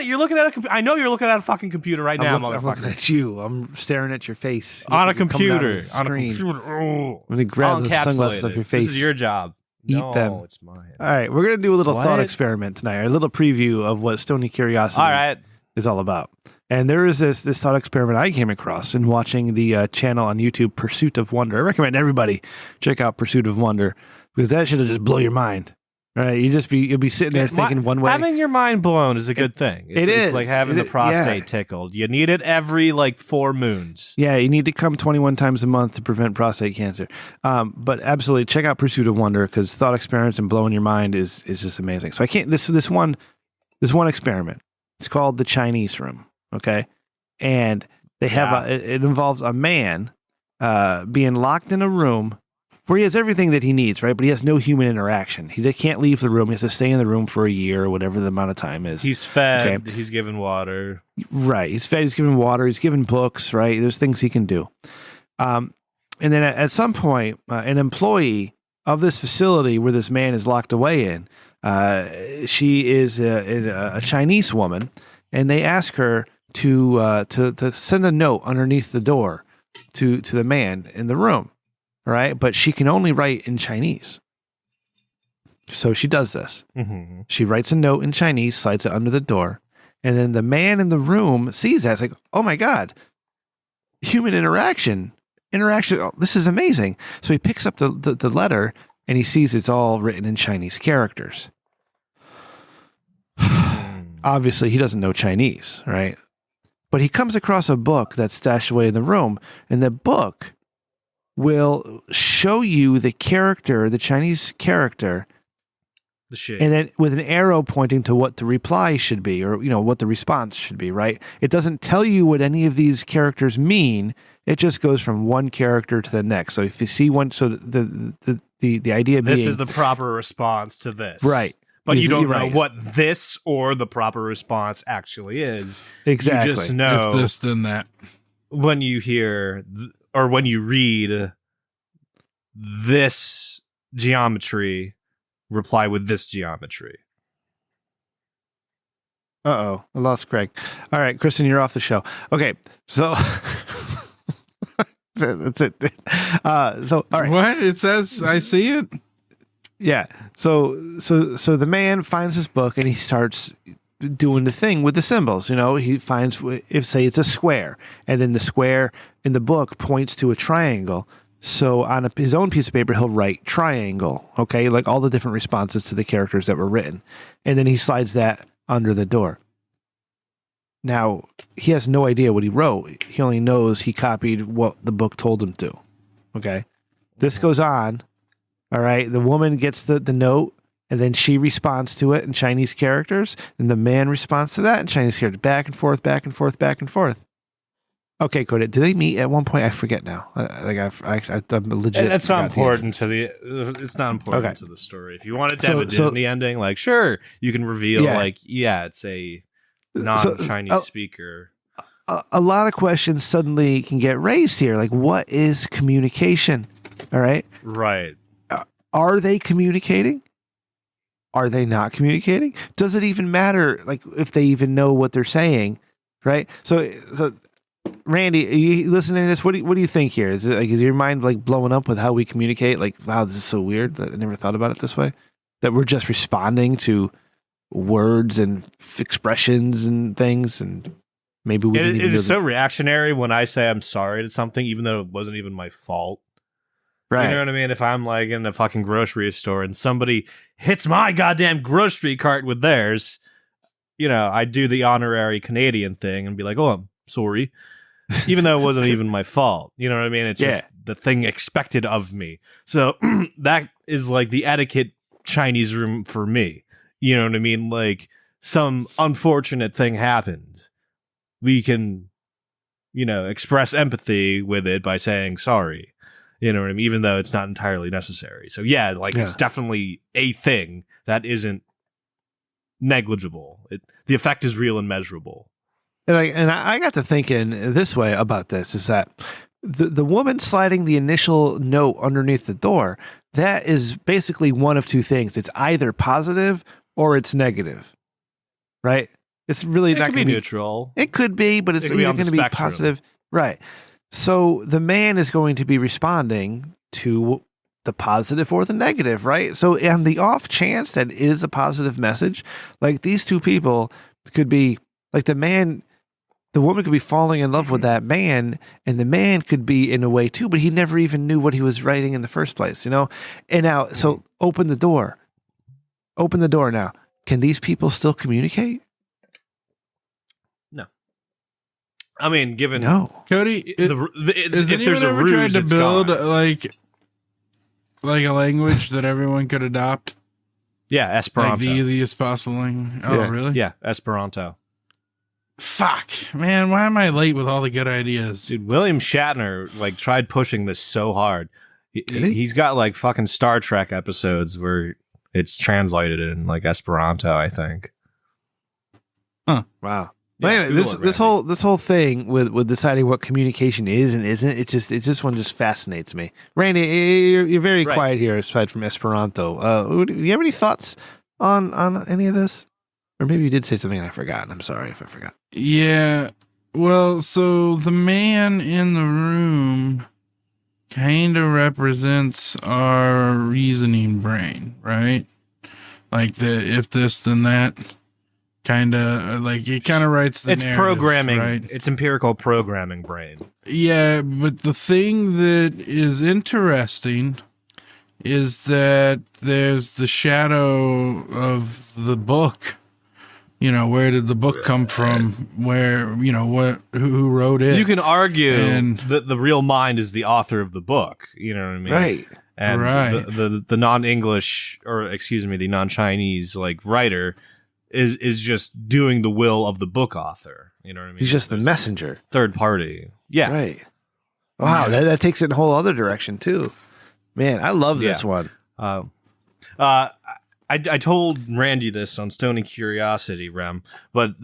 You're looking at a computer. I know you're looking at a fucking computer right now, I'm looking motherfucker. at you. I'm staring at your face. On a You're coming out of computer. the On a screen. computer. Oh. I'm gonna grab I'll the encapsulate sunglasses off it. your face. This is your job. Eat no, them. it's mine. All right, we're gonna do a little What? thought experiment tonight. A little preview of what Stony Curiosity All right. is all about. And there is this thought experiment I came across in watching the channel on YouTube, Pursuit of Wonder. I recommend everybody check out Pursuit of Wonder because that should just blow your mind. Right? You'll be sitting there thinking one way. Having your mind blown is a good thing. It's is. like having the prostate tickled. You need it every like 4 moons. Yeah, you need to come 21 times a month to prevent prostate cancer. But absolutely, check out Pursuit of Wonder because thought experiments and blowing your mind is just amazing. So I can't this one experiment. It's called the Chinese room. Okay, and they have it involves a man being locked in a room where he has everything that he needs, right? But he has no human interaction. He can't leave the room. He has to stay in the room for a year or whatever the amount of time is. He's fed. Okay? He's given water. Right. He's fed. He's given water. He's given books, right? There's things he can do. And then at some point, an employee of this facility where this man is locked away in, she is a Chinese woman, and they ask her to send a note underneath the door to the man in the room. Right, but she can only write in Chinese. So she does this. Mm-hmm. She writes a note in Chinese, slides it under the door, and then the man in the room sees that. It's like, oh my God, human interaction. Oh, this is amazing. So he picks up the letter, and he sees it's all written in Chinese characters. Obviously, he doesn't know Chinese, right? But he comes across a book that's stashed away in the room, and the book will show you the Chinese character, and then with an arrow pointing to what the reply should be, or what the response should be. Right? It doesn't tell you what any of these characters mean. It just goes from one character to the next. So if you see one, so the idea this being, is the proper response to this, right? But you don't know what this or the proper response actually is. Exactly. You just know if this, then that. When you hear or when you read this geometry, reply with this geometry. Uh-oh, I lost Craig. All right, Kristen, you're off the show. Okay, so that's it. So all right. What? It says I see it? Yeah. So the man finds this book and he starts doing the thing with the symbols. He finds, if say it's a square, and then the square in the book points to a triangle. So on his own piece of paper, he'll write triangle, okay? Like all the different responses to the characters that were written. And then he slides that under the door. Now, he has no idea what he wrote. He only knows he copied what the book told him to, okay? This goes on, all right? The woman gets the note, and then she responds to it in Chinese characters, and the man responds to that in Chinese characters. Back and forth, back and forth, back and forth. Okay, Cody, do they meet at one point? I forget now. I'm legit. It's not important to the. It's not important to the story. If you want it to have a Disney ending, like sure, you can reveal it's a non-Chinese speaker. A lot of questions suddenly can get raised here. Like, what is communication? All right, right. Are they communicating? Are they not communicating? Does it even matter? Like, if they even know what they're saying, right? So. Randy, are you listening to this? What do you think here? Is your mind like blowing up with how we communicate? Like, wow, this is so weird that I never thought about it this way. That we're just responding to words and expressions and things, and maybe we. It is so reactionary when I say I'm sorry to something, even though it wasn't even my fault. Right. You know what I mean? If I'm like in a fucking grocery store and somebody hits my goddamn grocery cart with theirs, I do the honorary Canadian thing and be like, oh, I'm sorry, even though it wasn't even my fault. You know what I mean? It's just the thing expected of me. So that is like the etiquette Chinese room for me. You know what I mean? Like some unfortunate thing happened. We can, express empathy with it by saying sorry. You know what I mean? Even though it's not entirely necessary. So it's definitely a thing that isn't negligible. The effect is real and measurable. And I got to thinking this way about this, is that the woman sliding the initial note underneath the door, that is basically one of two things. It's either positive or it's negative, right? It's really not going to be neutral. It could be, but it's either going to be positive. Right. So the man is going to be responding to the positive or the negative, right? So on the off chance that it is a positive message, like these two people could be like the woman could be falling in love with that man, and the man could be in a way too, but he never even knew what he was writing in the first place, And now, so open the door now. Can these people still communicate? No. I mean, given Cody, if there's a ruse, tried to build like a language that everyone could adopt. Yeah, Esperanto, like the easiest possible language. Oh, really? Yeah, Esperanto. Fuck, man, why am I late with all the good ideas? Dude, William Shatner tried pushing this so hard. He's got like fucking Star Trek episodes where it's translated in like Esperanto, I think. Wow. Yeah, Man, Google it, this whole thing with deciding what communication is and isn't, it just fascinates me. Randy, you're very Right. quiet here aside from Esperanto. Do you have any thoughts on any of this? Or maybe you did say something and I forgot. I'm sorry if I forgot. Yeah. Well, so the man in the room kind of represents our reasoning brain, right? Like the if this then that kind of like it kind of writes the It's narratives, programming, right? it's empirical programming brain. Yeah, but the thing that is interesting is that there's the shadow of the book. You know, where did the book come from? Where, you know, who wrote it? You can argue And- that the real mind is the author of the book. You know what I mean? Right. And Right. the non-English, or excuse me, the non-Chinese like writer is just doing the will of the book author. You know what I mean? He's just the There's messenger. third party. Yeah. Right. Wow, Yeah. that takes it in a whole other direction too. Man, I love this Yeah. one. I told Randy this on Stony Curiosity, Rem, but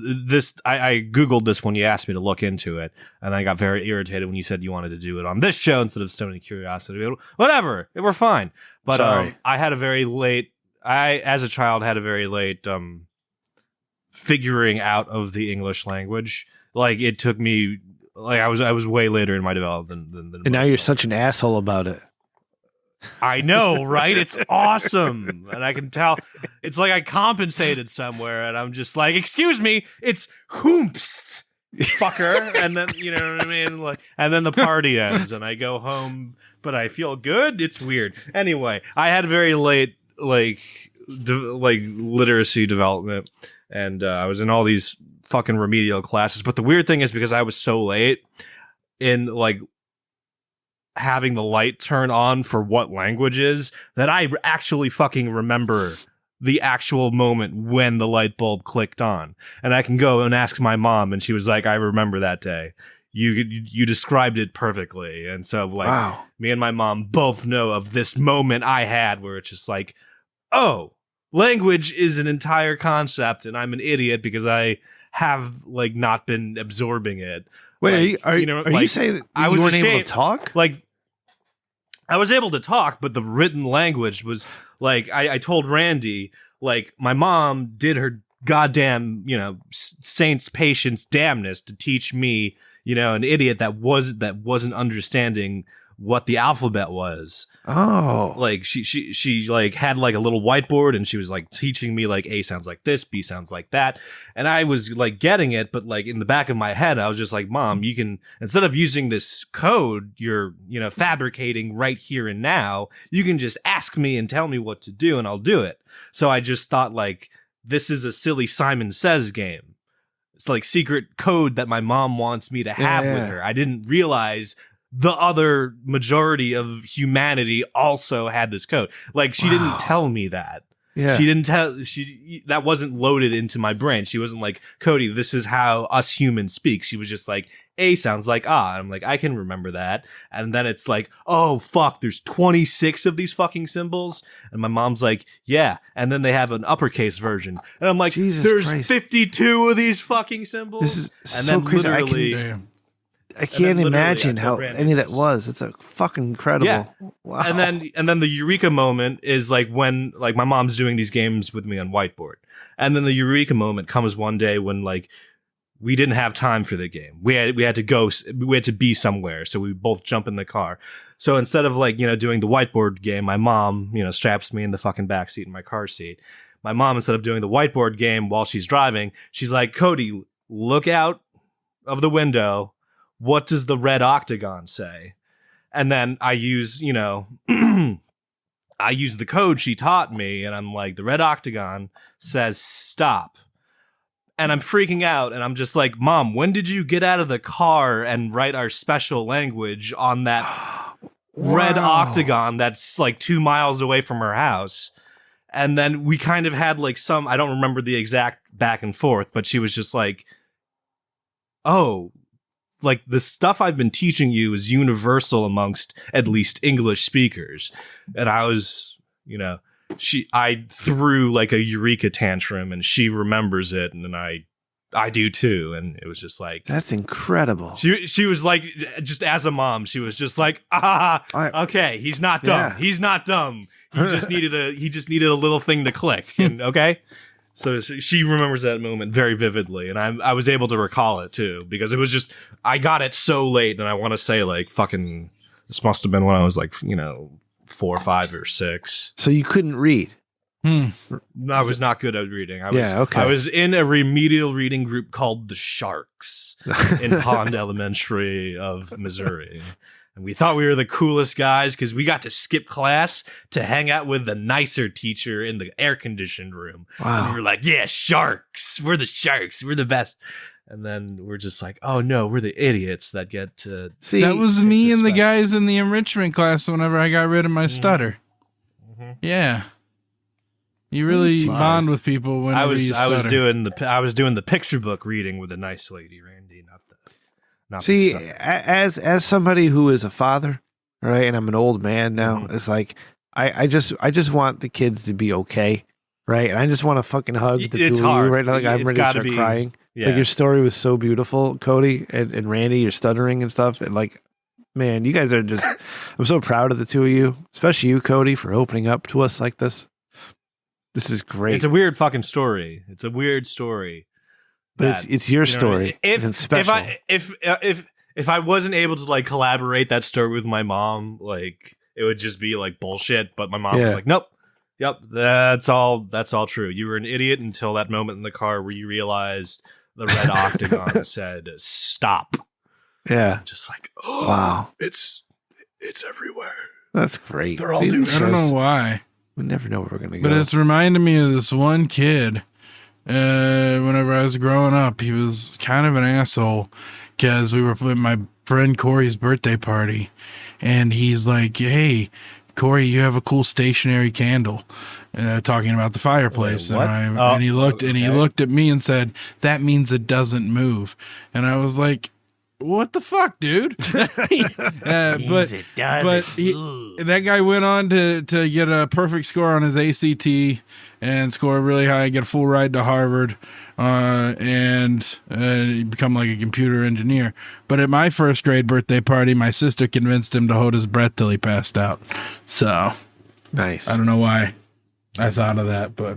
I Googled this when you asked me to look into it, and I got very irritated when you said you wanted to do it on this show instead of Stony Curiosity. Whatever, we're fine. But Sorry. I had a very late, as a child, had a very late figuring out of the English language. Like, it took me, like, I was way later in my development than And now most you're of such an asshole about it. I know, right? It's awesome. And I can tell it's like I compensated somewhere and I'm just like, excuse me, it's hoomst, fucker. And then, you know what I mean? Like, and then the party ends and I go home, but I feel good. It's weird. Anyway, I had very late, like literacy development, and I was in all these fucking remedial classes. But the weird thing is, because I was so late in like having the light turn on for what language is, that I actually fucking remember the actual moment when the light bulb clicked on. And I can go and ask my mom, and she was like, I remember that day. You described it perfectly. And so, like, Wow. me and my mom both know of this moment I had where it's just like, oh, language is an entire concept, and I'm an idiot because I have, like, not been absorbing it. Wait, Like, are you like, saying that I you was weren't able ashamed. to talk? Like, I was able to talk, but the written language was like, I told Randy, like, my mom did her goddamn, you know, saint's patience damnedest to teach me, you know, an idiot that wasn't understanding what the alphabet was. Oh. Like, she like had like a little whiteboard, and she was like teaching me like A sounds like this, B sounds like that. And I was like getting it, but like in the back of my head, I was just like, Mom, you can, instead of using this code you're, you know, fabricating right here and now, you can just ask me and tell me what to do and I'll do it. So I just thought, like, this is a silly Simon Says game. It's like secret code that my mom wants me to have with Yeah. her. I didn't realize the other majority of humanity also had this code. Like, she didn't tell me that. Yeah. She didn't tell, that wasn't loaded into my brain. She wasn't like, Cody, this is how us humans speak. She was just like, A sounds like ah. And I'm like, I can remember that. And then it's like, oh fuck, there's 26 of these fucking symbols. And my mom's like, yeah. And then they have an uppercase version. And I'm like, Jesus there's Christ. 52 of these fucking symbols. This is and so then crazy. literally, Damn. I can't literally imagine I how told Randy any of that this. was. It's a fucking incredible. Yeah. Wow. And then the eureka moment is like when, like, my mom's doing these games with me on whiteboard. And then the eureka moment comes one day when, like, we didn't have time for the game. We had to be somewhere. So we both jump in the car. So instead of, like, you know, doing the whiteboard game, my mom, you know, straps me in the fucking backseat in my car seat. My mom, instead of doing the whiteboard game while she's driving, she's like, Cody, look out of the window. What does the red octagon say? And then I use, you know, I use the code she taught me, and I'm like, the red octagon says stop. And I'm freaking out, and I'm just like, Mom, when did you get out of the car and write our special language on that red Wow. octagon that's like 2 miles away from her house? And then we kind of had like some, I don't remember the exact back and forth, but she was just like, oh, like the stuff I've been teaching you is universal amongst at least English speakers. And I was, I threw like a eureka tantrum, and she remembers it, and then I do too. And it was just like, that's incredible. She was like, just as a mom, she was just like, okay, he's not dumb. Yeah. He's not dumb. He just needed a little thing to click. And okay. So she remembers that moment very vividly, and I was able to recall it too, because it was just, I got it so late, and I want to say like fucking, this must have been when I was like, 4 or 5 or 6. So you couldn't read? No, I was not good at reading. Okay. I was in a remedial reading group called the Sharks in Pond Elementary of Missouri. And we thought we were the coolest guys because we got to skip class to hang out with the nicer teacher in the air-conditioned room. Wow. And we were like, yeah, Sharks. We're the Sharks. We're the best. And then we're just like, oh, no, we're the idiots that get to... See, that was me and the guys in the enrichment class whenever I got rid of my stutter. Mm-hmm. Yeah. You really bond with people whenever you stutter. I was doing the picture book reading with a nice lady, Randy, See, as somebody who is a father, right, and I'm an old man now, it's like I just want the kids to be okay, right? And I just want to fucking hug the two of you right now. Like I'm ready to start crying. Yeah. Like your story was so beautiful, Cody and Randy, you're stuttering and stuff, and like, man, you guys are just I'm so proud of the two of you, especially you, Cody, for opening up to us like this. This is great. It's a weird fucking story. It's a weird story. But it's your story. It's special. If I wasn't able to like collaborate that story with my mom, like it would just be like bullshit. But my mom was like, nope, yep, that's all true. You were an idiot until that moment in the car where you realized the red octagon said stop. Yeah, just like, wow, it's everywhere. That's great. They're all doing. I don't know why. We never know where we're gonna go. But it's reminding me of this one kid. Whenever I was growing up, he was kind of an asshole because we were at my friend Corey's birthday party, and he's like, "Hey, Corey, you have a cool stationary candle." Talking about the fireplace, and he looked at me and said, "That means it doesn't move." And I was like, "What the fuck, dude?" That guy went on to get a perfect score on his ACT and score really high, get a full ride to Harvard, and become like a computer engineer. But at my first grade birthday party, my sister convinced him to hold his breath till he passed out. So nice. I don't know why I thought of that, but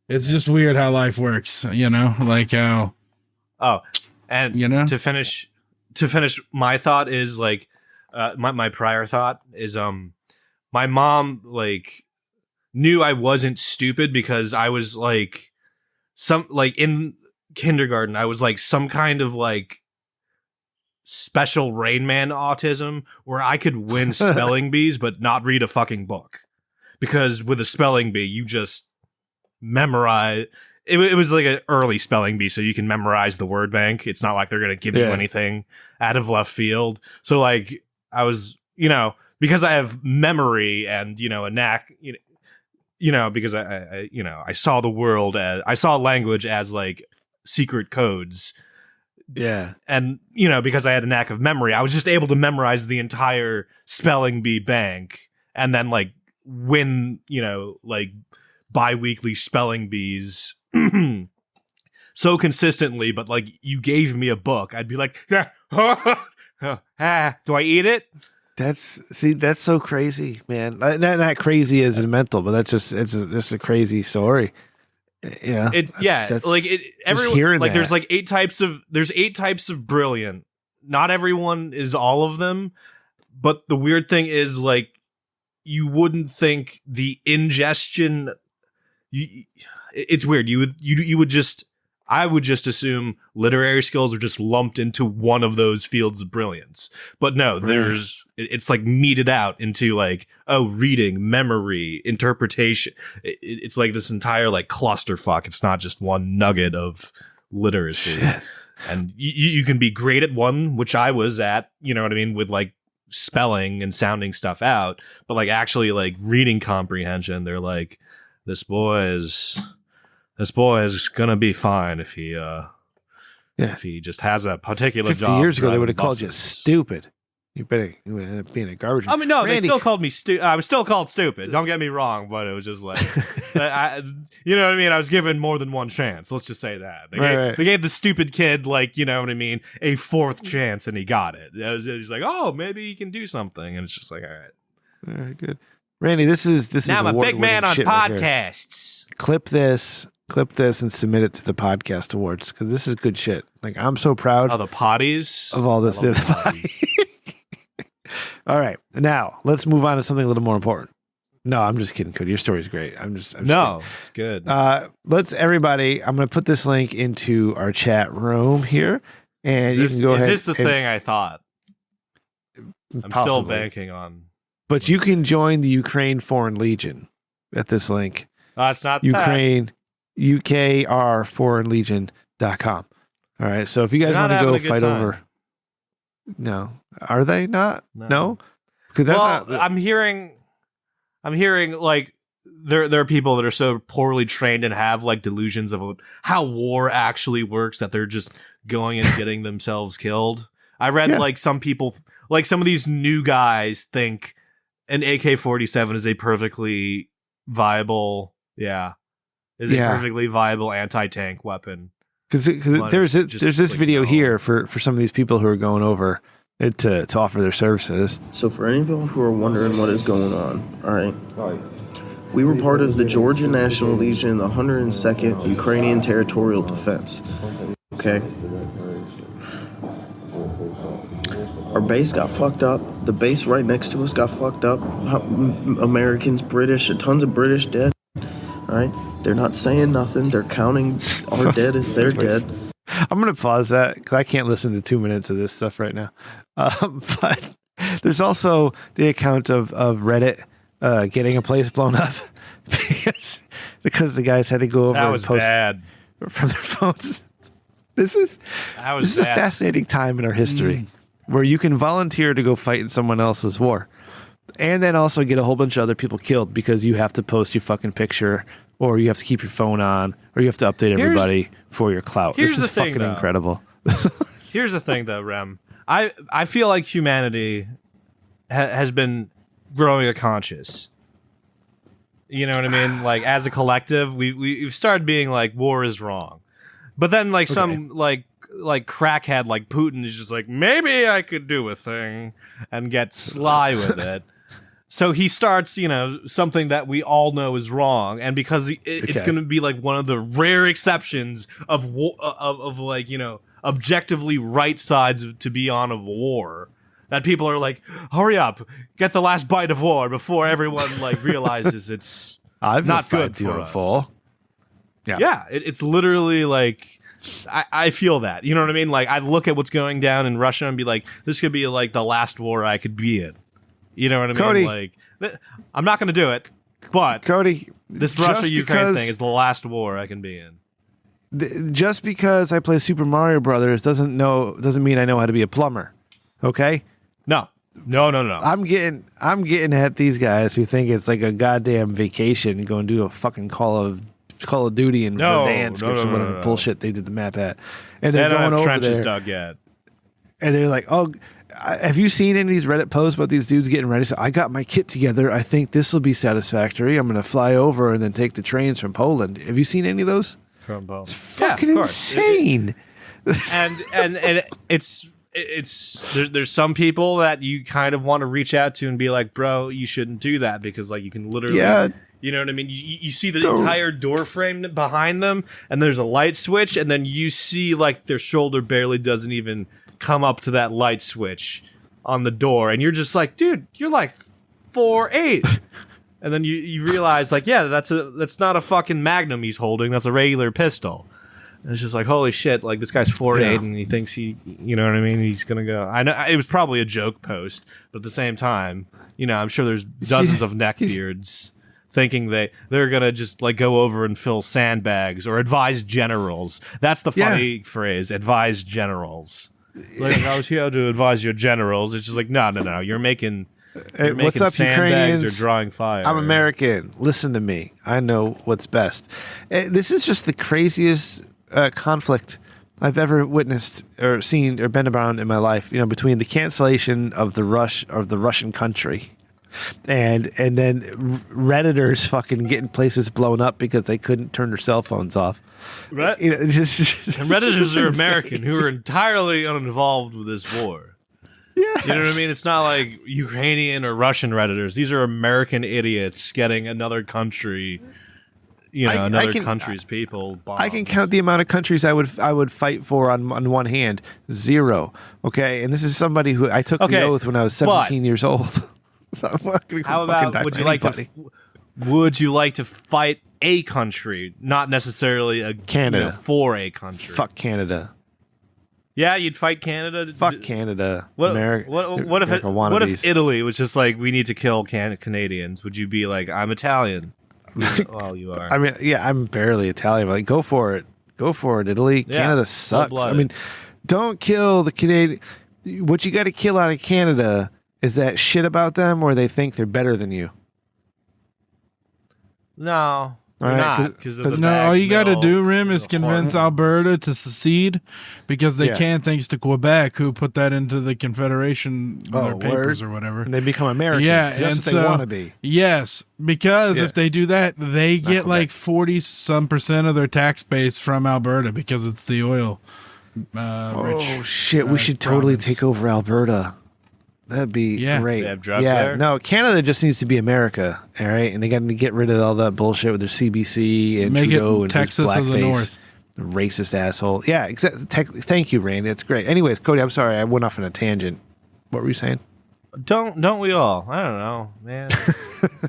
it's just weird how life works, like how. Oh, and to finish my thought is like my prior thought is my mom like knew I wasn't stupid because I was like in kindergarten I was like some kind of like special Rain Man autism where I could win spelling bees but not read a fucking book, because with a spelling bee you just memorize. It was like an early spelling bee, so you can memorize the word bank. It's not like they're going to give you anything out of left field. So like I was, because I have memory and, a knack, because I saw the world I saw language as like secret codes. Yeah. And, because I had a knack of memory, I was just able to memorize the entire spelling bee bank and then like win, like bi-weekly spelling bees so consistently. But like you gave me a book, I'd be like, do I eat it? That's so crazy, man. Not crazy as in mental, but that's just it's a crazy story. Yeah, everyone like there's like 8 types of brilliant. Not everyone is all of them, but the weird thing is like you wouldn't think the ingestion. It's weird. You would just. I would just assume literary skills are just lumped into one of those fields of brilliance. But no, it's like meted out into like, reading, memory, interpretation. It's like this entire like clusterfuck. It's not just one nugget of literacy. Shit. And you can be great at one, which I was at, you know what I mean, with like spelling and sounding stuff out. But like actually like reading comprehension, they're like, this boy is gonna be fine if he Yeah. If he just has a particular 50 job. years ago, they driving would have called you buses. stupid. You would end up being a garbage. I mean, no, they Randy, still called me stupid. I was still called stupid. Don't get me wrong, but it was just like, you know what I mean? I was given more than one chance. Let's just say that. They gave the stupid kid, like, you know what I mean, a fourth chance, and he got it. He's like, oh, maybe he can do something. And it's just like, all right. All right, good. Randy, this is now I'm a big man on shit right here. podcasts. Clip this, and submit it to the podcast awards because this is good shit. Like, I'm so proud Oh, the potties? of all this. I love the potties. All right, now let's move on to something a little more important. No, I'm just kidding, Cody. Your story's great. I'm just No, kidding. it's good. Let's everybody. I'm going to put this link into our chat room here, and you can go ahead. Is this the thing I thought? I'm still Possibly. banking on. But you can join the Ukraine Foreign Legion at this link. It's not Ukraine, UKRForeignLegion.com. All right. So if you guys They're want not to go having a good fight time. over. No. Are they not? No. Because that's Well, not. I'm hearing like there are people that are so poorly trained and have like delusions of how war actually works that they're just going and getting themselves killed. I read like some people, like some of these new guys think an AK-47 is a perfectly viable, perfectly viable anti-tank weapon. Because there's this like, video no. here for some of these people who are going over it to offer their services. So for any of you who are wondering what is going on, all right, we were part of the Georgia National Legion, the 102nd Ukrainian Territorial Defense. Okay. Our base got fucked up. The base right next to us got fucked up. Americans, British, tons of British dead. All right. They're not saying nothing. They're counting our dead as their dead. I'm going to pause that because I can't listen to 2 minutes of this stuff right now. But there's also the account of Reddit getting a place blown up because the guys had to go over That and was post bad. from their phones. This is a bad. fascinating time in our history where you can volunteer to go fight in someone else's war and then also get a whole bunch of other people killed because you have to post your fucking picture or you have to keep your phone on or you have to update everybody for your clout. This is fucking incredible. Here's the thing, though, Rem. I feel like humanity has been growing a conscience. You know what I mean? Like, as a collective, we've started being like, war is wrong. But then, like, some, like crackhead like Putin is just like, maybe I could do a thing and get sly with it. So he starts, something that we all know is wrong, and because it's going to be like one of the rare exceptions of like, objectively right sides to be on a war, that people are like, hurry up, get the last bite of war before everyone like realizes it's not good for us. Yeah, it's literally like, I feel that. You know what I mean? Like, I look at what's going down in Russia and be like, this could be like the last war I could be in. You know what I mean? Cody, like, I'm not going to do it, but Cody, this Russia-Ukraine thing is the last war I can be in. Just because I play Super Mario Brothers doesn't mean I know how to be a plumber. Okay? No. I'm getting at these guys who think it's like a goddamn vacation to go and do a fucking Call of Duty and Verdansk or some whatever bullshit they did the map at. And they're going over trenches there, dug yet. and they're like, "Oh, have you seen any of these Reddit posts about these dudes getting ready? So I got my kit together. I think this will be satisfactory. I'm going to fly over and then take the trains from Poland." Have you seen any of those? From Poland. It's fucking insane. And it's there's some people that you kind of want to reach out to and be like, bro, you shouldn't do that, because like you can literally, you know what I mean? You see the entire door frame behind them, and there's a light switch, and then you see like their shoulder barely doesn't even come up to that light switch on the door, and you're just like, dude, you're like 4'8". And then you realize, like, yeah, that's not a fucking Magnum he's holding, that's a regular pistol. And it's just like, holy shit, like, this guy's 4'8", and he thinks he, you know what I mean, he's gonna go. I know it was probably a joke post, but at the same time, I'm sure there's dozens of neckbeards thinking they're gonna just like go over and fill sandbags or advise generals. That's the funny phrase, advise generals. Like, I was here to advise your generals. It's just like, no, you're making What's up, sandbags Ukrainians? or drawing fire. I'm American. Listen to me. I know what's best. This is just the craziest conflict I've ever witnessed or seen or been around in my life. You know, between the cancellation of the Russian country, and then Redditors fucking getting places blown up because they couldn't turn their cell phones off. Right? You know, And Redditors are American who are entirely uninvolved with this war. Yeah, You know what I mean? It's not like Ukrainian or Russian Redditors. These are American idiots getting another country, another country's people bombed. I can count the amount of countries I would fight for on one hand. 0. Okay, and this is somebody who I took the oath when I was 17 years old. So I'm not gonna go How fucking about die would for you like anybody. would you like to fight a country, not necessarily Canada. For a country? Fuck Canada. Yeah, you'd fight Canada. Fuck Canada. What America if Italy was just like, we need to kill Canadians? Would you be like, I'm Italian? Well, you are. I mean, yeah, I'm barely Italian, but like, go for it. Go for it, Italy. Yeah, Canada sucks. I full-blooded. mean, don't kill the Canadian. What you got to kill out of Canada is that shit about them where they think they're better than you. No, All right, not because No, all you got to do, Rim, is convince Alberta to secede because they can, thanks to Quebec, who put that into the Confederation in their papers or whatever. And they become Americans. Yeah, That's and what they so want to be. yes, because if they do that, they get Quebec. like 40% of their tax base from Alberta because it's the oil. Oh shit! We should totally province. take over Alberta. That'd be great. They have drugs there? No, Canada just needs to be America. All right, and they got to get rid of all that bullshit with their CBC and Make Trudeau it and Texas his of the blackface, North. racist asshole. Yeah, exactly. Thank you, Randy. It's great. Anyways, Cody, I'm sorry I went off on a tangent. What were you saying? Don't we all? I don't know, man.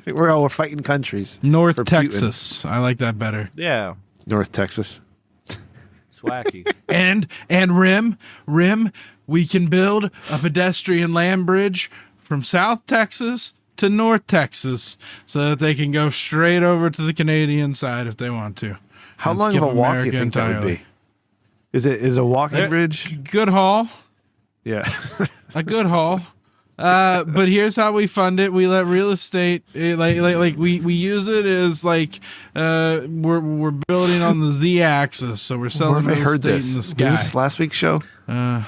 We're fighting countries. North for Putin. Texas. I like that better. Yeah, North Texas. it's wacky. And Rim, we can build a pedestrian land bridge from South Texas to North Texas so that they can go straight over to the Canadian side if they want to. How And long of skip a walk do you America think that would entirely. be? Is a walking bridge? Good haul. Yeah. A good haul. But here's how we fund it. We let real estate we use it as like we're building on the Z axis, so we're Where selling have I real heard estate this? in the Was sky. this last week's show? No,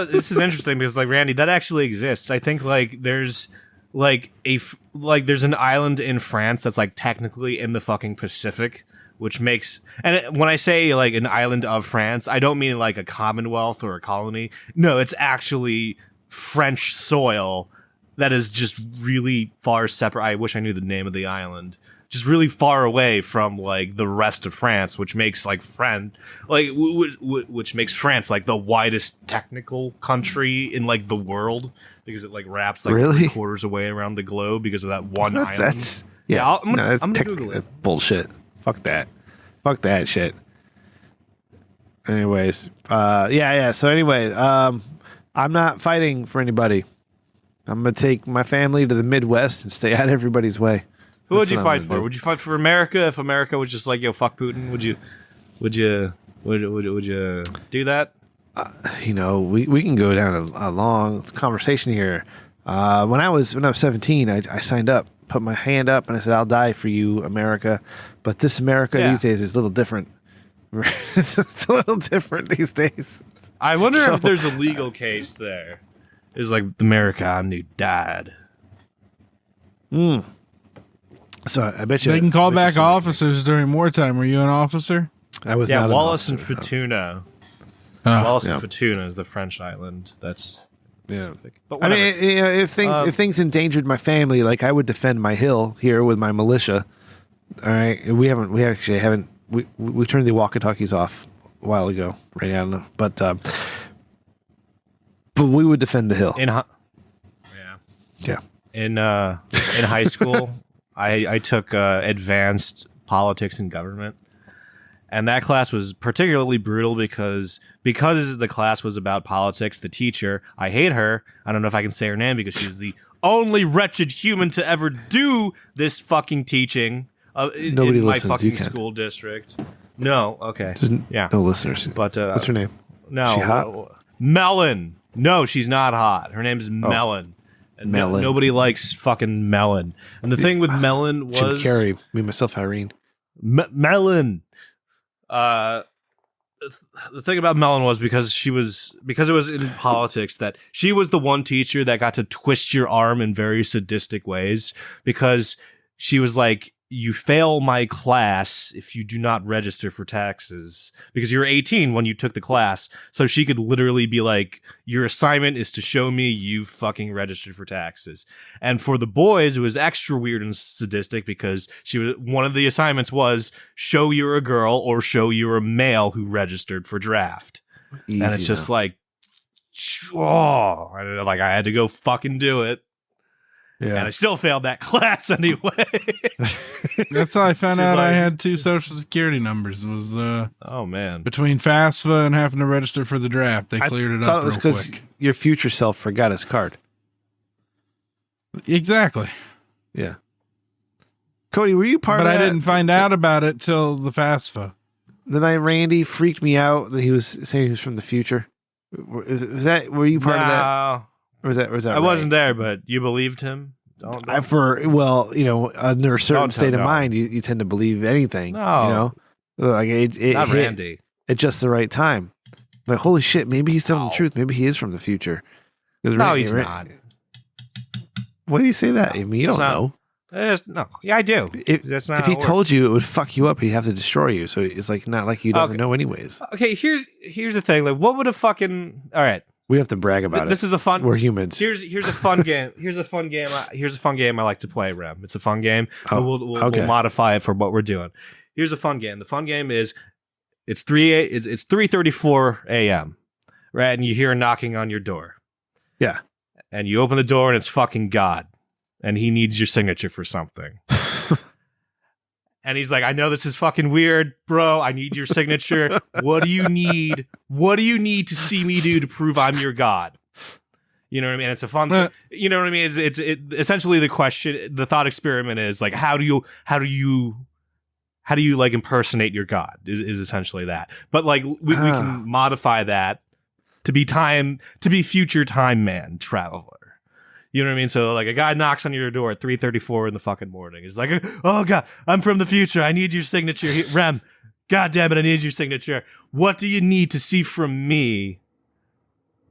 this is interesting because, like, Randy, that actually exists. I think like there's there's an island in France that's like technically in the fucking Pacific, which makes, and when I say like an island of France, I don't mean like a commonwealth or a colony. No, it's actually French soil that is just really far separate. I wish I knew the name of the island. Just really far away from like the rest of France, which makes like which makes France like the widest technical country in like the world because it like wraps like Really? 3/4 away around the globe because of that one island. That's I'm gonna Google it. Bullshit. Fuck that. Fuck that shit. Anyways, So anyway, I'm not fighting for anybody. I'm gonna take my family to the Midwest and stay out of everybody's way. Who would That's you what I'm fight gonna for? do. Would you fight for America if America was just like, yo, fuck Putin? Would you do that? You know, we can go down a long conversation here. When I was 17, I signed up, put my hand up, and I said, "I'll die for you, America." But this America these days is a little different. It's a little different these days. I wonder if there's a legal case there. It's like America, I'm new dad. So I bet you They can call I bet back you some- officers during wartime. Were you an officer? I was Yeah, not an Wallace and officer, no. Futuna. Oh, Wallace yeah. and Futuna is the French island. That's Yeah. specific. But I whatever. mean, you know, if things endangered my family, like I would defend my hill here with my militia. All right, we actually haven't. We turned the walkie-talkies off a while ago. Right now, but we would defend the hill. Yeah. In high school, I took advanced politics and government, and that class was particularly brutal because the class was about politics. The teacher, I hate her. I don't know if I can say her name because she was the only wretched human to ever do this fucking teaching in Nobody my listens, fucking you can. school district. No, okay, yeah, No listeners. but What's her name? no, She hot? Melon. No, she's not hot. Her name's Melon. And Melon. nobody likes fucking Melon. And the thing with Melon Jim was Carrey. Me, myself, Irene. Melon. the thing about Mellon was because it was in politics that she was the one teacher that got to twist your arm in very sadistic ways, because she was like, you fail my class if you do not register for taxes, because you were 18 when you took the class. So she could literally be like, your assignment is to show me you fucking registered for taxes. And for the boys, it was extra weird and sadistic because one of the assignments was show you're a girl or show you're a male who registered for draft. Easy and it's just like, oh, I had to go fucking do it. Yeah. And I still failed that class anyway. That's how I found out I like- had 2 social security numbers. It was Oh man. between FAFSA and having to register for the draft. They cleared it thought up it was real because quick. your future self forgot his card. Exactly. Yeah. Cody, were you part But of I that? didn't find out about it till the FAFSA. The night Randy freaked me out that he was saying he was from the future. Were you part of that? Or was that I wasn't there, but you believed him? Don't. Under a certain Don't state of no. mind, you tend to believe anything. No. Like it Not hit Randy. at just the right time. Like, holy shit, maybe he's telling the No. truth. Maybe he is from the future. 'Cause No, Randy- he's not. Why do you say that? I mean, you don't It's not- know. No. Yeah, I do. That's not If how he it works. told you, it would fuck you up. He'd have to destroy you. So it's like not like you'd ever Okay. know anyways. Okay, here's the thing. Like, what would a fucking all right? We have to brag about This it. is a fun. We're humans. Here's a fun game. Here's a fun game. Here's a fun game I like to play, Rem. It's a fun game. Oh, But we'll okay. modify it for what we're doing. Here's a fun game. The fun game is it's 3:34 a.m. right, and you hear a knocking on your door. Yeah. And you open the door and it's fucking God, and he needs your signature for something. And he's like, I know this is fucking weird, bro. I need your signature. What do you need? What do you need to see me do to prove I'm your God? You know what I mean? It's a fun thing. You know what I mean? It's essentially the question, the thought experiment is like, how do you like impersonate your God is essentially that. But like we can modify that to be future time man traveler. You know what I mean? So like a guy knocks on your door at 3:34 in the fucking morning. He's like, oh God, I'm from the future. I need your signature. Rem, God damn it, I need your signature. What do you need to see from me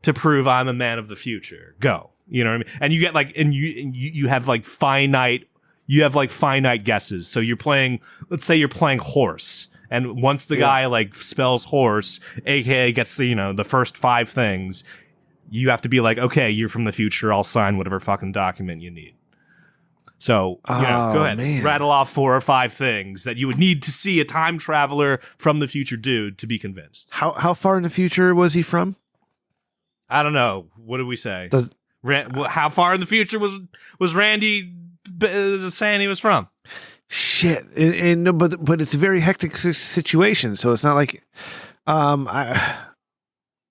to prove I'm a man of the future? Go. You know what I mean? And you get like, and you have like finite guesses. So you're playing, let's say you're playing horse. And once the guy like spells horse, aka gets the first 5 things, you have to be like, okay, you're from the future. I'll sign whatever fucking document you need. So, go ahead. man. Rattle off 4 or 5 things that you would need to see a time traveler from the future do to be convinced. How far in the future was he from? I don't know. What did we say? Does How far in the future was Randy saying he was from? shit, and but it's a very hectic situation. So it's not like,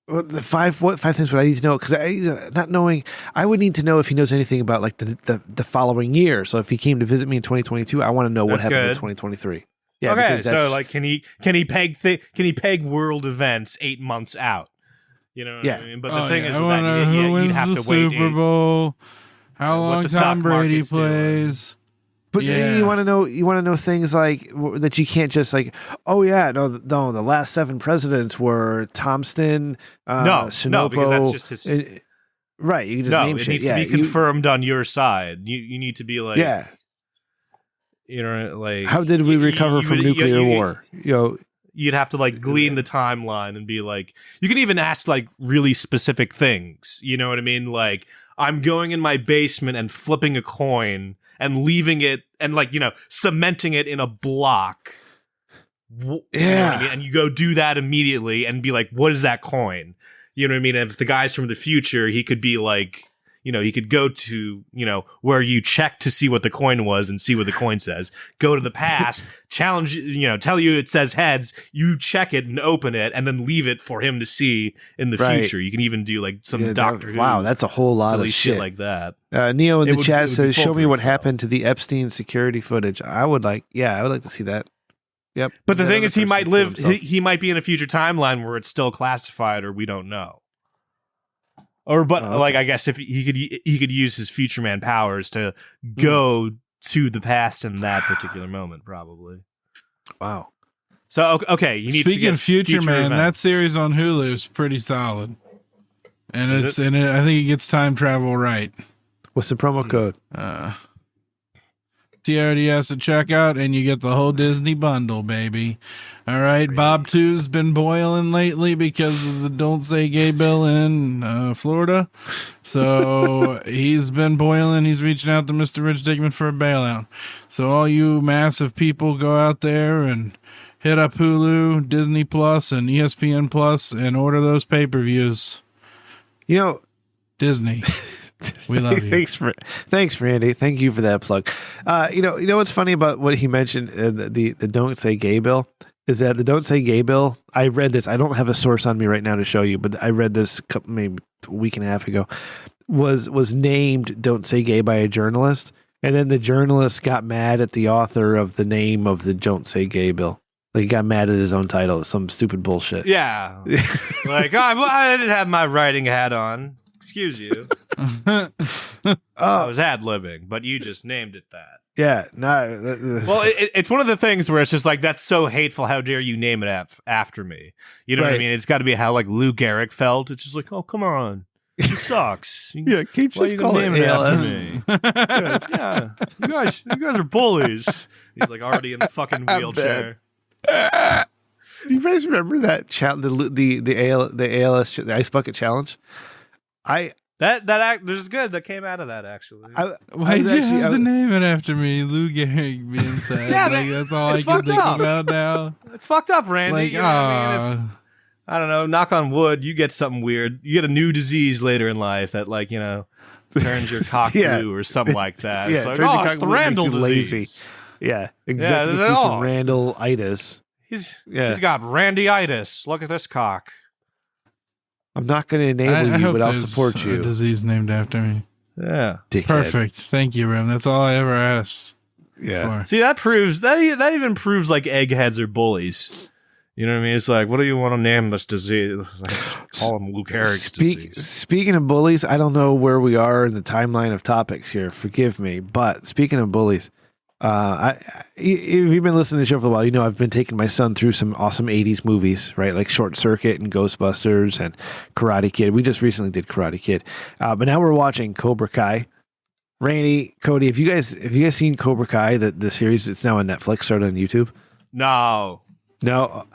the 5 things would I need to know? Because not knowing, I would need to know if he knows anything about like the following year. So if he came to visit me in 2022, I want to know what That's happened in good. 2023. Yeah. Okay, because so that's- like, can he peg world events 8 months out? You know what Yeah. I mean? But the thing is, I with want to know that, who you'd wins have the to wait. Super Bowl, how what long the stock Tom Brady market's doing. plays. But Yeah. you want to know things like that you can't just like, oh yeah, no, the last 7 presidents were Thompson, No, Sinopo, because that's just his. right. You can just No, name it shit. needs Yeah, to be confirmed on your side. You need to be like, yeah. like, How did we recover from nuclear war? You'd have to like glean the timeline and be like, you can even ask like really specific things. You know what I mean? Like, I'm going in my basement and flipping a coin and leaving it and like, cementing it in a block. You know what I mean? And you go do that immediately and be like, what is that coin? You know what I mean? And if the guy's from the future, he could be like, he could go to, where you check to see what the coin was and see what the coin says. Go to the past, challenge, tell you it says heads, you check it and open it and then leave it for him to see in the Right. future. You can even do like some Doctor Who. Wow, that's a whole lot silly of shit shit. like that. Neo in It the would- chat it would be says, "Show me foolproof, what though. happened to the Epstein security footage." I would like to see that. Yep. But the That thing other is, he person might killed live. himself. He might be in a future timeline where it's still classified, or we don't know. Or, but okay. like, I guess if he could use his future man powers to go to the past in that particular moment, probably. Wow. So okay, you need to Speaking get of future man, that events. series on Hulu is pretty solid, and Is it's it? and I think it gets time travel right. What's the promo code? TRDS at checkout, and you get the whole Disney bundle, baby. All right, Bob 2's been boiling lately because of the Don't Say Gay bill in Florida. So he's been boiling. He's reaching out to Mr. Rich Dickman for a bailout. So all you massive people, go out there and hit up Hulu, Disney Plus, and ESPN Plus, and order those pay-per-views. You know, Disney. We love you. Thanks, Randy. Thank you for that plug. You know what's funny about what he mentioned in the Don't Say Gay bill is that the Don't Say Gay bill. I read this. I don't have a source on me right now to show you, but I read this maybe a week and a half ago. Was named Don't Say Gay by a journalist, and then the journalist got mad at the author of the name of the Don't Say Gay bill. Like, he got mad at his own title. Some stupid bullshit. Yeah. Like, I didn't have my writing hat on. Excuse you. I was ad-libbing, but you just named it that. Yeah. No. Well, it's one of the things where it's just like, that's so hateful. How dare you name it after me? You know what I Right. mean? It's got to be how like Lou Gehrig felt. It's just like, oh, come on. He sucks. Yeah, can't you Why just you call gonna it name it after ALS? me? Yeah. You guys are bullies. He's like already in the fucking wheelchair. Do you guys remember that the ALS the Ice Bucket Challenge? That act there's good that came out of that actually. Why did you have to name it after me? Lou Gehrig being sad. Yeah, like, man, that's all I it's can fucked think up. about now. It's fucked up, Randy. Like, You know what I mean? If, I don't know, knock on wood, you get something weird. You get a new disease later in life that, like, you know, turns your cock Yeah. blue or something like that. Yeah, It's like, turns your oh, it's cock the blue, makes Randall you disease. lazy. Yeah, Yeah, executive they're like, oh, Randall-itis. He's Yeah. got Randy-itis. Look at this cock. I'm not going to enable I you, hope but I'll there's support a you. disease named after me. Yeah. Dickhead. Perfect. Thank you, Rim. That's all I ever asked. Yeah. For. See, that proves that even proves like eggheads are bullies. You know what I mean? It's like, what do you want to name this disease? Like, just call him Lou Gehrig's disease. Speaking of bullies, I don't know where we are in the timeline of topics here. Forgive me. But speaking of bullies, if you've been listening to the show for a while, you know I've been taking my son through some awesome 80s movies, right? Like Short Circuit and Ghostbusters and Karate Kid. We just recently did Karate Kid. But now we're watching Cobra Kai. Randy, Cody, have you guys seen Cobra Kai, the series? It's now on Netflix, started on YouTube? No. No.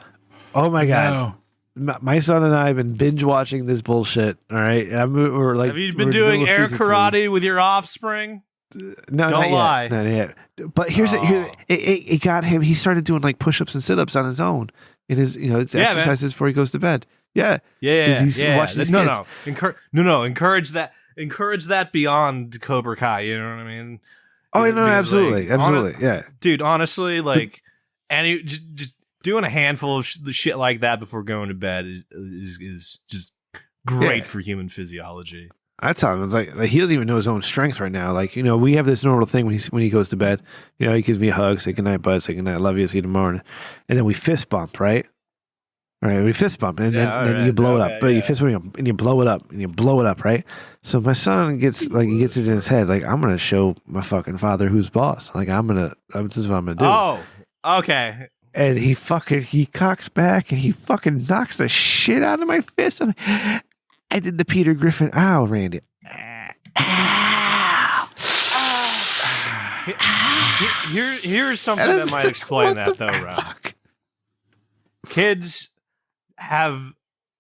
Oh my God. No. My son and I have been binge watching this bullshit. All right. We're like, Have you been we're doing middle of air season karate with your offspring? No, Don't not lie. Yet. Not yet. But here's it got him. He started doing like push-ups and sit-ups on his own in his, his Yeah, exercises before he goes to bed. Yeah. Yeah. He's watching his No. kids. Encourage that. Encourage that beyond Cobra Kai. You know what I mean? Oh, no, Because, absolutely, like, absolutely, yeah. Dude, honestly, like, just doing a handful of shit like that before going to bed is just great for human physiology. I tell him, it's like he doesn't even know his own strength right now. Like, we have this normal thing when he goes to bed. He gives me a hug, say goodnight, bud, say goodnight, love you, see you tomorrow, and then we fist bump, right? All right, we fist bump, and then you blow it up. But you fist bump, and you blow it up, and you blow it up, right? So my son gets it in his head, like, I'm gonna show my fucking father who's boss. Like, this is what I'm gonna do. Oh, okay. And he cocks back, and he fucking knocks the shit out of my fist. I did the Peter Griffin. Ow, Randy. Here's something that might explain that, though, Rob. Kids have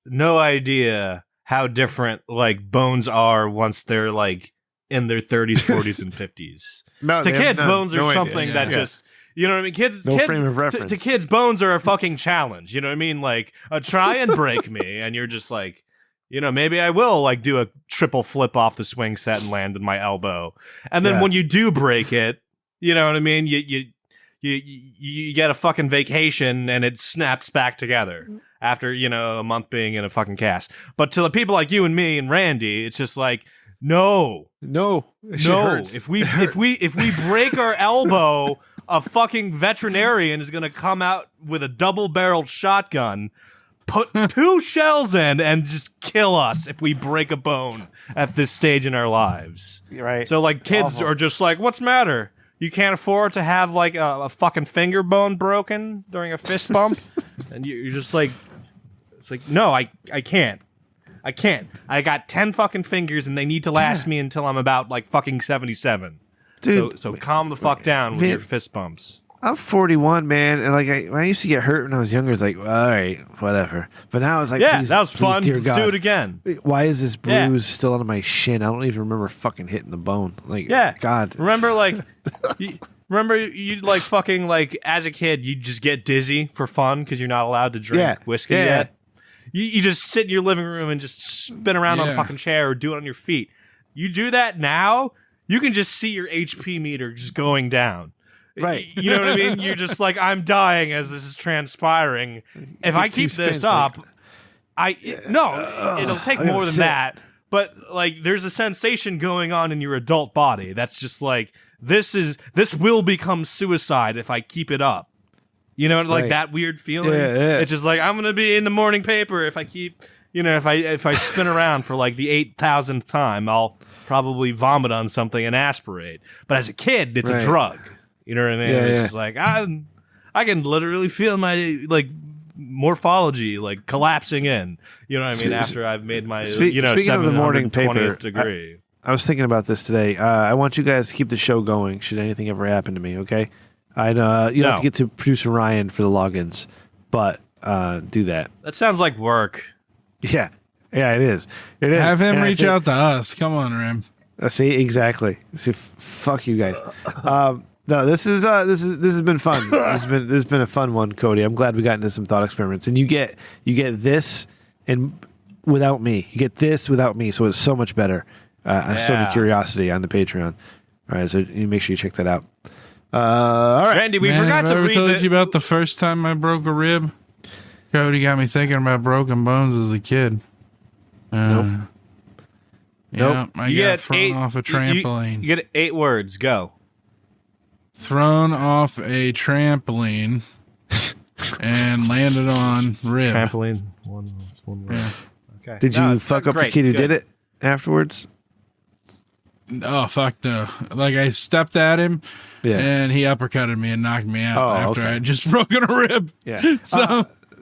no idea how different like bones are once they're like in their 30s, 40s, and 50s. No, to kids, bones are no idea. something that just, you know what I mean? Kids, frame of reference. to kids, bones are a fucking challenge. You know what I mean? Like, try and break me, and you're just like, maybe I will like do a triple flip off the swing set and land in my elbow. And then when you do break it, you know what I mean? You get a fucking vacation and it snaps back together after, a month being in a fucking cast. But to the people like you and me and Randy, it's just like, no. Hurts. If we break our elbow, a fucking veterinarian is going to come out with a double-barreled shotgun, put 2 shells in, and just kill us if we break a bone at this stage in our lives. Right. So like kids Awful. are just like, what's the matter? You can't afford to have like a fucking finger bone broken during a fist bump, and you're just like, it's like, no, I can't. I can't. I got 10 fucking fingers, and they need to last me until I'm about like fucking 77. Dude, so calm the fuck down with your fist bumps. I'm 41, man, and like when I used to get hurt when I was younger, it's like, all right, whatever. But now it's like, Yeah, please, that was please, fun. dear Let's God. do it again. Why is this bruise still on my shin? I don't even remember fucking hitting the bone. Like, God. Remember, like, you'd like fucking like as a kid, you'd just get dizzy for fun because you're not allowed to drink whiskey yet. You just sit in your living room and just spin around on a fucking chair or do it on your feet. You do that now, you can just see your HP meter just going down. Right. You know what I mean? You're just like, I'm dying as this is transpiring. If I keep this up, it'll take more than that. But like, there's a sensation going on in your adult body that's just like, this will become suicide if I keep it up. You know, like that weird feeling. Yeah. It's just like, I'm gonna be in the morning paper if I keep, if I spin around for like the 8,000th time, I'll probably vomit on something and aspirate. But as a kid, it's a drug. You know what I mean? It's just like I can literally feel my like morphology like collapsing in. You know what I mean? After I've made my speaking of the morning paper 720th degree. I was thinking about this today. I want you guys to keep the show going. Should anything ever happen to me? Okay. You don't have to get to producer Ryan for the logins, but do that. That sounds like work. Yeah, it is. It is. Have him reach out to us. Come on, Rim. See, exactly. See, fuck you guys. No, this has been fun. This has been a fun one, Cody. I'm glad we got into some thought experiments, and you get this and without me. You get this without me, so it's so much better. I'm still in curiosity on the Patreon. All right, so you make sure you check that out. All right, Randy, we forgot to read. Told you about the first time I broke a rib. Cody got me thinking about broken bones as a kid. Nope. Yeah, I got thrown off a trampoline. You get 8 words. Go. Thrown off a trampoline and landed on rib. Trampoline. One word. Yeah. Okay. Did you fuck up the kid who did it afterwards? Oh, fuck no. Like, I stepped at him, and he uppercutted me and knocked me out after I had just broken a rib. Yeah.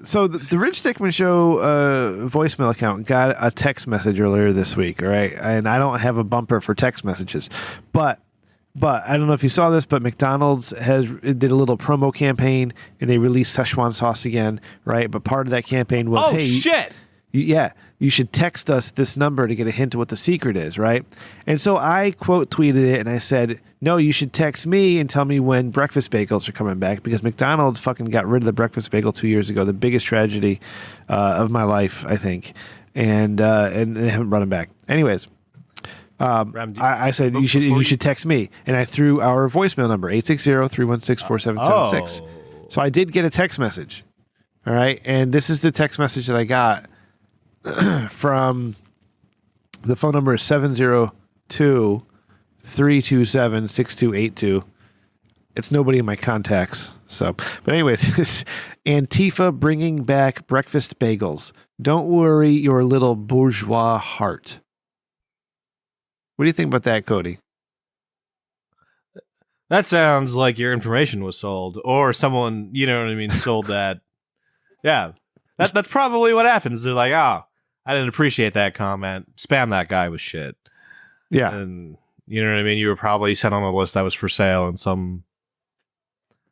So the Rich Dickman Show voicemail account got a text message earlier this week, all right? And I don't have a bumper for text messages. But I don't know if you saw this, but McDonald's did a little promo campaign, and they released Szechuan sauce again, right? But part of that campaign was, hey, shit! You should text us this number to get a hint of what the secret is, right? And so I quote tweeted it, and I said, no, you should text me and tell me when breakfast bagels are coming back, because McDonald's fucking got rid of the breakfast bagel 2 years ago, the biggest tragedy of my life, I think, and they haven't brought them back. Anyways, I said you should text me, and I threw our voicemail number 860-316-4776. So I did get a text message, all right, and this is the text message that I got. From the phone number is 702-327-6282. It's nobody in my contacts. So, but anyways, it's Antifa bringing back breakfast bagels. Don't worry your little bourgeois heart. What do you think about that, Cody? That sounds like your information was sold, or someone, you know what I mean, sold that. Yeah, that's probably what happens. They're like, I didn't appreciate that comment. Spam that guy with shit. Yeah. And you know what I mean? You were probably sent on a list that was for sale in some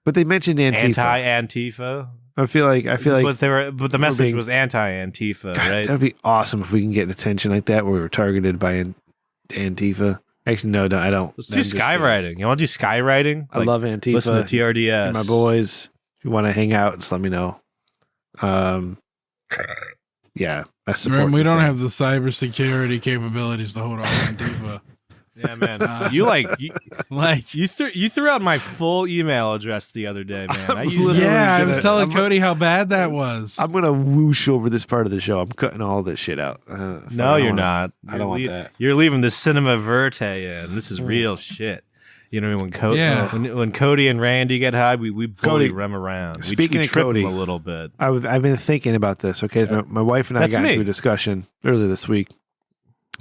But they mentioned Antifa. Anti-Antifa. I feel like but the message was anti-Antifa, right? That'd be awesome if we can get attention like that where we were targeted by Antifa. Actually, no, I don't. Let's do skywriting. You want to do skywriting? I love Antifa. Listen to TRDS. And my boys, if you want to hang out, just let me know. Yeah, I support. We don't have the cybersecurity capabilities to hold off Antifa. Yeah, man. You threw out my full email address the other day, man. I was telling Cody how bad that was. I'm gonna whoosh over this part of the show. I'm cutting all this shit out. No, you're not. I don't want that. You're leaving the cinema verte in. This is real shit. You know, when Cody and Randy get high, we bully Rem around. Speaking we of trip Cody, him a little bit. I've been thinking about this. Okay, my wife and I got into a discussion earlier this week.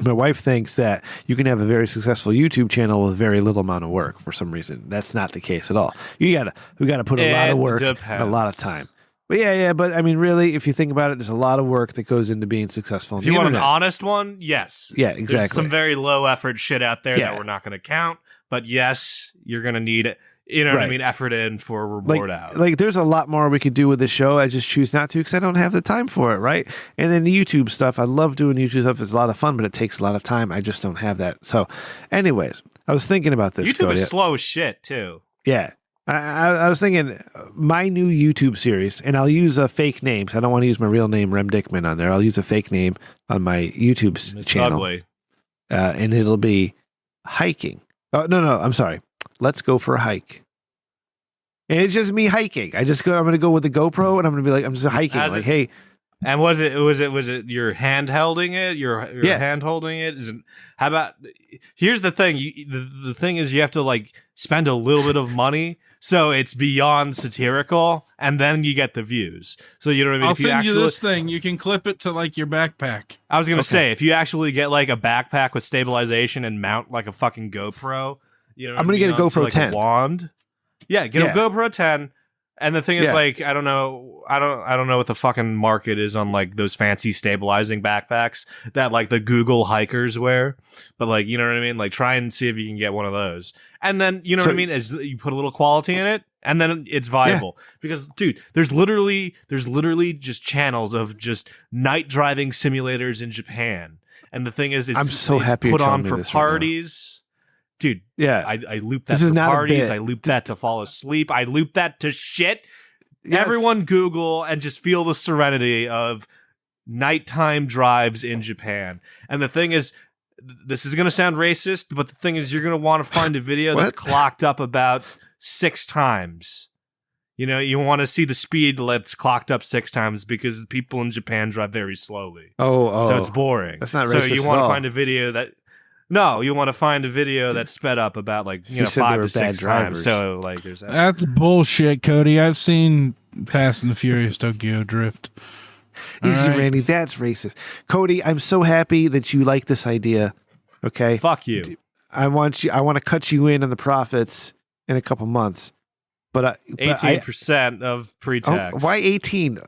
My wife thinks that you can have a very successful YouTube channel with very little amount of work for some reason. That's not the case at all. We got to put a lot of work and a lot of time. But but I mean, really, if you think about it, there's a lot of work that goes into being successful. If you want an honest one, yes. Yeah, exactly. There's some very low effort shit out there that we're not going to count. But yes, you're going to need it. You know what I mean? Effort in for a reward out. Like, there's a lot more we could do with this show. I just choose not to because I don't have the time for it, right? And then the YouTube stuff, I love doing YouTube stuff. It's a lot of fun, but it takes a lot of time. I just don't have that. So, anyways, I was thinking about this. YouTube is slow as shit, too. Yeah. I was thinking my new YouTube series, and I'll use a fake name. I don't want to use my real name, Rem Dickman, on there. I'll use a fake name on my YouTube channel. Ugly. And it'll be hiking. Oh, no, I'm sorry. Let's go for a hike. And it's just me hiking. I'm going to go with the GoPro, and I'm going to be like, I'm just hiking. Hey. And was it your hand holding it? Your hand holding it? How about? Here's the thing. The thing is, you have to like spend a little bit of money, so it's beyond satirical, and then you get the views. So you know what I mean? I'll send you this thing. You can clip it to like your backpack. I was gonna say, if you actually get like a backpack with stabilization and mount like a fucking GoPro, you know, I'm gonna get a GoPro 10 a wand. Yeah, get a GoPro 10. And the thing is, like, I don't know what the fucking market is on like those fancy stabilizing backpacks that like the Google hikers wear, but like, you know what I mean? Like, try and see if you can get one of those, and then you know what I mean? As you put a little quality in it, and then it's viable. Because, dude, there's literally just channels of just night driving simulators in Japan, and the thing is, it's put on for parties. Dude, I loop that to parties. I loop that to fall asleep. I loop that to shit. Yes. Everyone Google and just feel the serenity of nighttime drives in Japan. And the thing is, this is going to sound racist, but the thing is, you're going to want to find a video that's clocked up about 6 times. You know, you want to see the speed that's clocked up 6 times because people in Japan drive very slowly. Oh. So it's boring. That's not racist. So you want to find a video that... No, you want to find a video that's sped up about like 5 to 6 times. So like there's that. That's bullshit, Cody. I've seen Fast and the Furious Tokyo Drift. Easy, right. Randy. That's racist. Cody, I'm so happy that you like this idea. Okay. Fuck you. I want to cut you in on the profits in a couple months. But 18% of pre-tax. Why 18?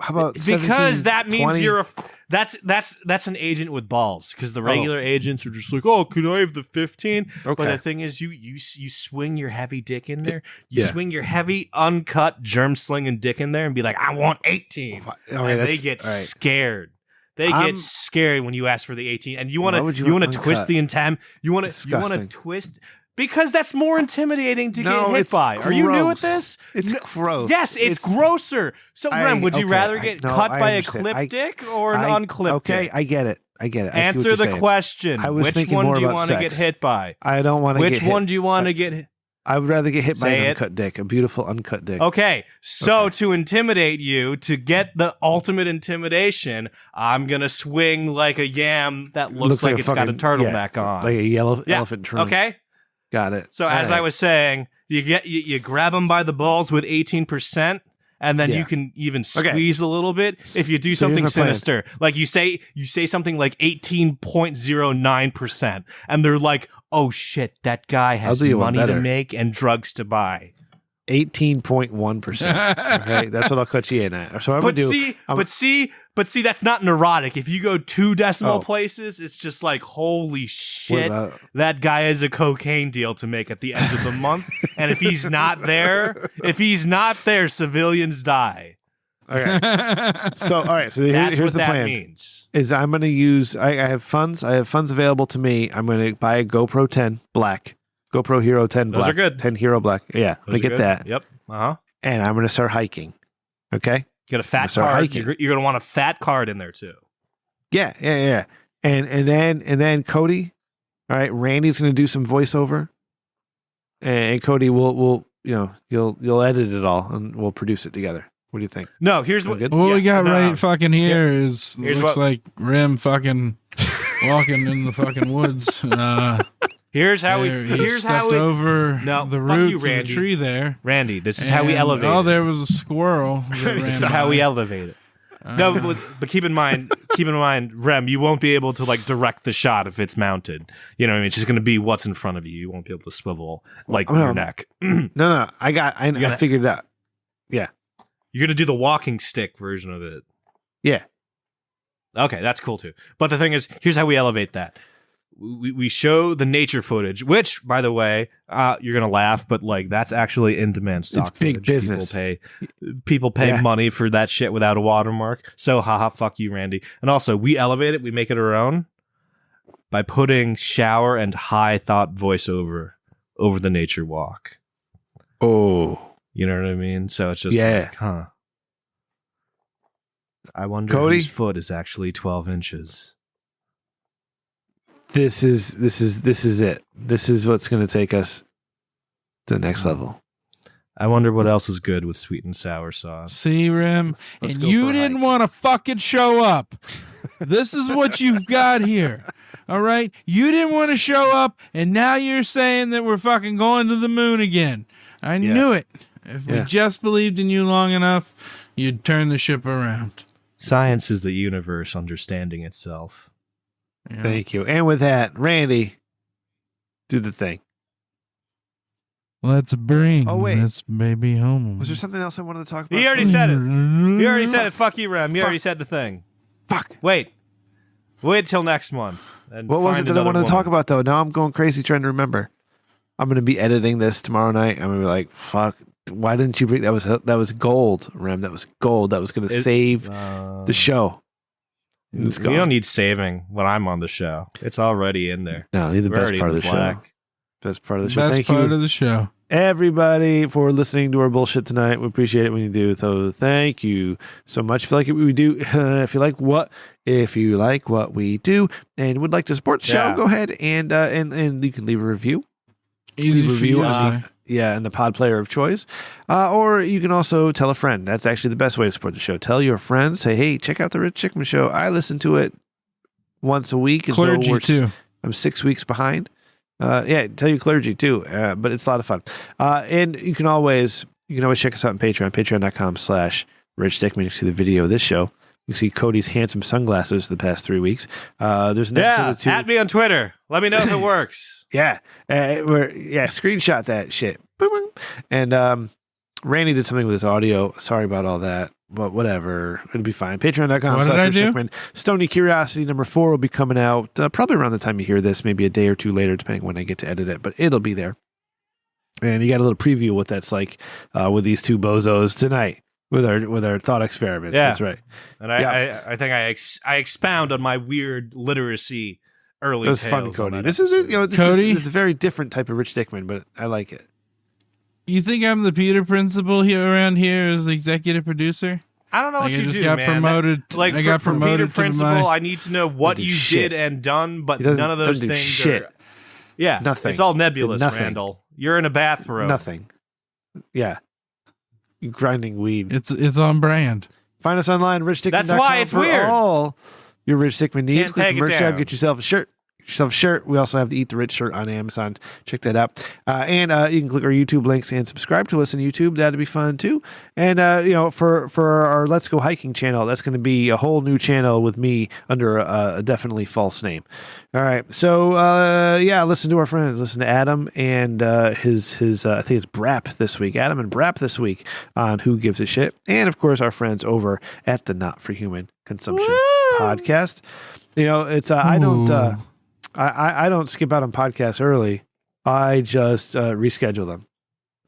How about 17, because that means 20? you're that's an agent with balls. Because the regular agents are just like, oh, could I have the 15? Okay. But the thing is, you swing your heavy dick in there. You swing your heavy uncut germ slinging dick in there and be like, I want 18. And they get scared. They get scared when you ask for the 18, and you want to twist the intent. You want to twist. Because that's more intimidating to get hit by. Gross. Are you new at this? It's gross. Yes, it's grosser. So, Rem, would you rather get cut by a clip dick or an unclipped dick? Okay, I get it. Answer the question. Which one do you want to get hit by? I don't want to get hit. Which one do you want to get hit? I would rather get hit by an uncut dick, a beautiful uncut dick. Okay, so to intimidate you, to get the ultimate intimidation, I'm going to swing like a yam that looks like it's got a turtleneck on. Like a elephant trunk. Okay. Got it. So as I was saying, you grab them by the balls with 18%, and then you can even squeeze a little bit if you do something sinister. Like you say something like 18.09%, and they're like, oh shit, that guy has money to make and drugs to buy. 18.1%. Okay, that's what I'll cut you in at. So I'm gonna do. But see, that's not neurotic. If you go 2 decimal places, it's just like, holy shit, that guy has a cocaine deal to make at the end of the month. And if he's not there, civilians die. Okay. So all right. So here's the plan. Means. Is I'm going to use. I have funds. I have funds available to me. I'm going to buy a GoPro 10 Black. GoPro Hero 10 Black. Those are good. 10 Hero Black. Yeah, I'm going to get that. Yep. And I'm going to start hiking. Okay. Get a fat card. You're going to want a fat card in there too. Yeah. And then Cody. All right, Randy's going to do some voiceover, and Cody will you'll edit it all and we'll produce it together. What do you think? No, here's what we got fucking here is looks like Rim fucking walking in the fucking woods. Here's how we over the roots of the tree there. Randy, this is how we elevate. Oh, there was a squirrel. This is how we elevate it. No, but keep in mind, keep in mind, Rem, you won't be able to like direct the shot if it's mounted. You know what I mean? It's just going to be what's in front of you. You won't be able to swivel like your neck. No, I figured it out. Yeah. You're going to do the walking stick version of it. Yeah. Okay, that's cool too. But the thing is, here's how we elevate that. We show the nature footage, which, by the way, you're gonna laugh, but like that's actually in demand stock. It's big footage. business. People pay money for that shit without a watermark. So, haha, fuck you, Randy. And also, we elevate it, we make it our own by putting shower and high thought voiceover over the nature walk. Oh, you know what I mean? So it's just like, huh? I wonder Cody? whose foot is actually 12 inches. This is it. This is what's going to take us to the next level. I wonder what else is good with sweet and sour sauce. See, Rim, Let's and go you for a didn't hike. want to fucking show up. This is what you've got here. All right? You didn't want to show up, and now you're saying that we're fucking going to the moon again. I knew it. If we just believed in you long enough, you'd turn the ship around. Science is the universe understanding itself. Yeah. Thank you. And with that, Randy, do the thing. Let's bring this baby home. Was there something else I wanted to talk about? He already said it. He already said it. Fuck you, Rem. You already said the thing. Fuck. Wait till next month. And What was find it that I another wanted to talk woman. about, though? Now I'm going crazy trying to remember. I'm going to be editing this tomorrow night. I'm going to be like, fuck. Why didn't you bring that? Was gold, Rem. That was gold. That was going to save the show. It's We gone. don't need saving when I'm on the show. It's already in there. No, you're the We're best already part of in the show. black. Best part of the show. Best Thank part you, of the show. everybody, for listening to our bullshit tonight. We appreciate it when you do. So thank you so much. If you like it, we do. If you like what we do, and would like to support the show, Yeah. go ahead and you can leave a review. Easy Leave a for review you to on say. in the pod player of choice. Or you can also tell a friend. That's actually the best way to support the show. Tell your friends, say, hey, check out the Rich Dickman Show. I listen to it once a week. as though Clergy, too. I'm 6 weeks behind. Tell your clergy too. But it's a lot of fun. And you can always check us out on Patreon, patreon.com/Rich Dickman. You can see the video of this show. You can see Cody's handsome sunglasses the past 3 weeks. There's an episode or two. At me on Twitter. Let me know if it works. Screenshot that shit. Boom, boom. And Randy did something with his audio. Sorry about all that, but whatever. It'll be fine. What did I Patreon.com/Rich do? Dickman. Stony Curiosity number 4 will be coming out probably around the time you hear this, maybe a day or two later, depending when I get to edit it, but it'll be there. And you got a little preview of what that's like with these two bozos tonight with our thought experiments. Yeah. That's right. And I think I expound on my weird literacy early That's tales. fun, on Cody. that This is episode. Cody? it's a very different type of Rich Dickman, but I like it. You think I'm the Peter principal here around here as the executive producer? I don't know Like, what I you just do, got man. promoted- Like I got for promoted Peter to Principal, my- I need to know what do you shit. did and done, but He doesn't- none of those doesn't do things shit. are. Yeah, Nothing. It's all nebulous, Nothing. Randall. You're in a bathrobe. Nothing. Yeah. You grinding weed. It's on brand. Find us online, richdickman.com. That's why it's for weird. all your Rich Dickman needs. Can't Click take the it merch tab, down. get yourself a shirt. We also have the Eat the Rich shirt on Amazon. Check that out. And you can click our YouTube links and subscribe to us on YouTube. That'd be fun too. And for our Let's Go Hiking channel, that's going to be a whole new channel with me under a definitely false name. All right. So listen to our friends. Listen to Adam and his I think it's Brap this week. Adam and Brap this week on Who Gives a Shit. And of course our friends over at the Not for Human Consumption podcast. It's I don't skip out on podcasts early. I just reschedule them.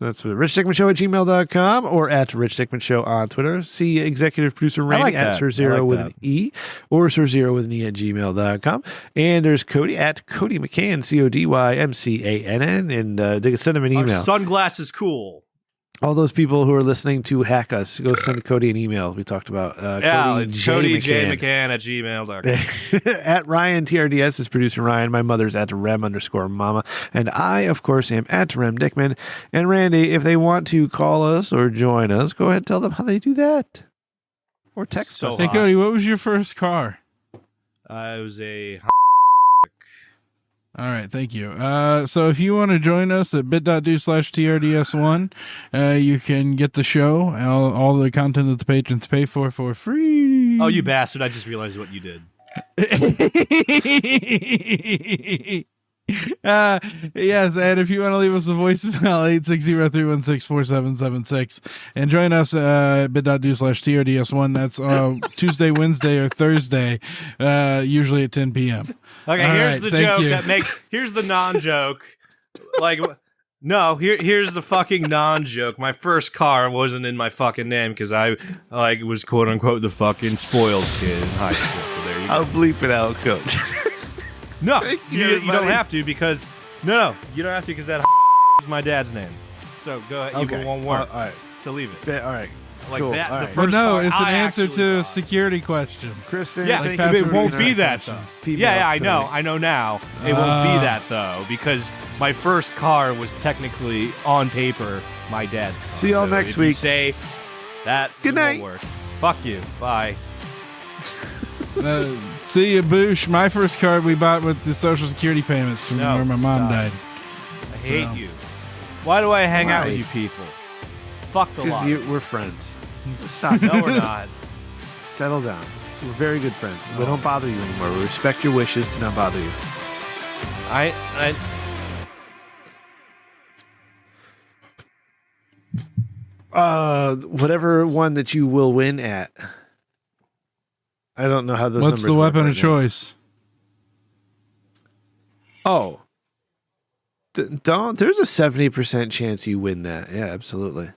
That's what richdickmanshow@gmail.com or at Rich Dickman Show on Twitter. See executive producer Randy like at that. Sir Zero I like with that. an E or Sir Zero with an E at gmail.com. And there's Cody at Cody McCann, CODYMCANN. And they can send him an Our email. sunglasses cool. All those people who are listening to hack us, go send Cody an email. We talked about It's Cody J. McCann. McCann at gmail.com. At Ryan TRDS is producer Ryan. My mother's at Rem_Mama. And I, of course, am at Rem Dickman. And Randy, if they want to call us or join us, go ahead and tell them how they do that. Or text So us. Hey, Cody, what was your first car? It was a. All right, thank you. So if you want to join us at bit.do/TRDS1, you can get the show, all the content that the patrons pay for free. Oh, you bastard! I just realized what you did. Yes, and if you want to leave us a voicemail, 860-316-4776, and join us bit.do/TRDS1. That's Tuesday, Wednesday, or Thursday, usually at 10 p.m. Okay, All here's right, the thank joke you. that makes. Here's the non-joke. Like, no, here's the fucking non-joke. My first car wasn't in my fucking name because I was quote unquote the fucking spoiled kid in high school. So there you go. I'll bleep it out, Coach. No, Thank you you, don't buddy. have to because no, you don't have to because that is my dad's name. So go ahead, Okay. it won't work. All right. So leave it. All right. Like Cool. that. All The right. But first no, car it's an I answer actually to bought. security questions. Kristen, Yeah, thank like you it for won't being be our that questions. though. Female Yeah, I know. tonight. I know now. It won't be that though because my first car was technically on paper my dad's car. See y'all So next if you week. say that. Good it won't night. work. Fuck you. Bye. See you, Boosh. My first card we bought with the Social Security payments from No, where my mom stop. died. I hate So. you. Why do I hang out with Why? you people? Fuck the lot. Because we're friends. Stop. No, we're not. Settle down. We're very good friends. We don't bother you anymore. We respect your wishes to not bother you. I Whatever one that you will win at. I don't know how those What's numbers the work weapon right of now. choice? Oh. Don't. There's a 70% chance you win that. Yeah, absolutely.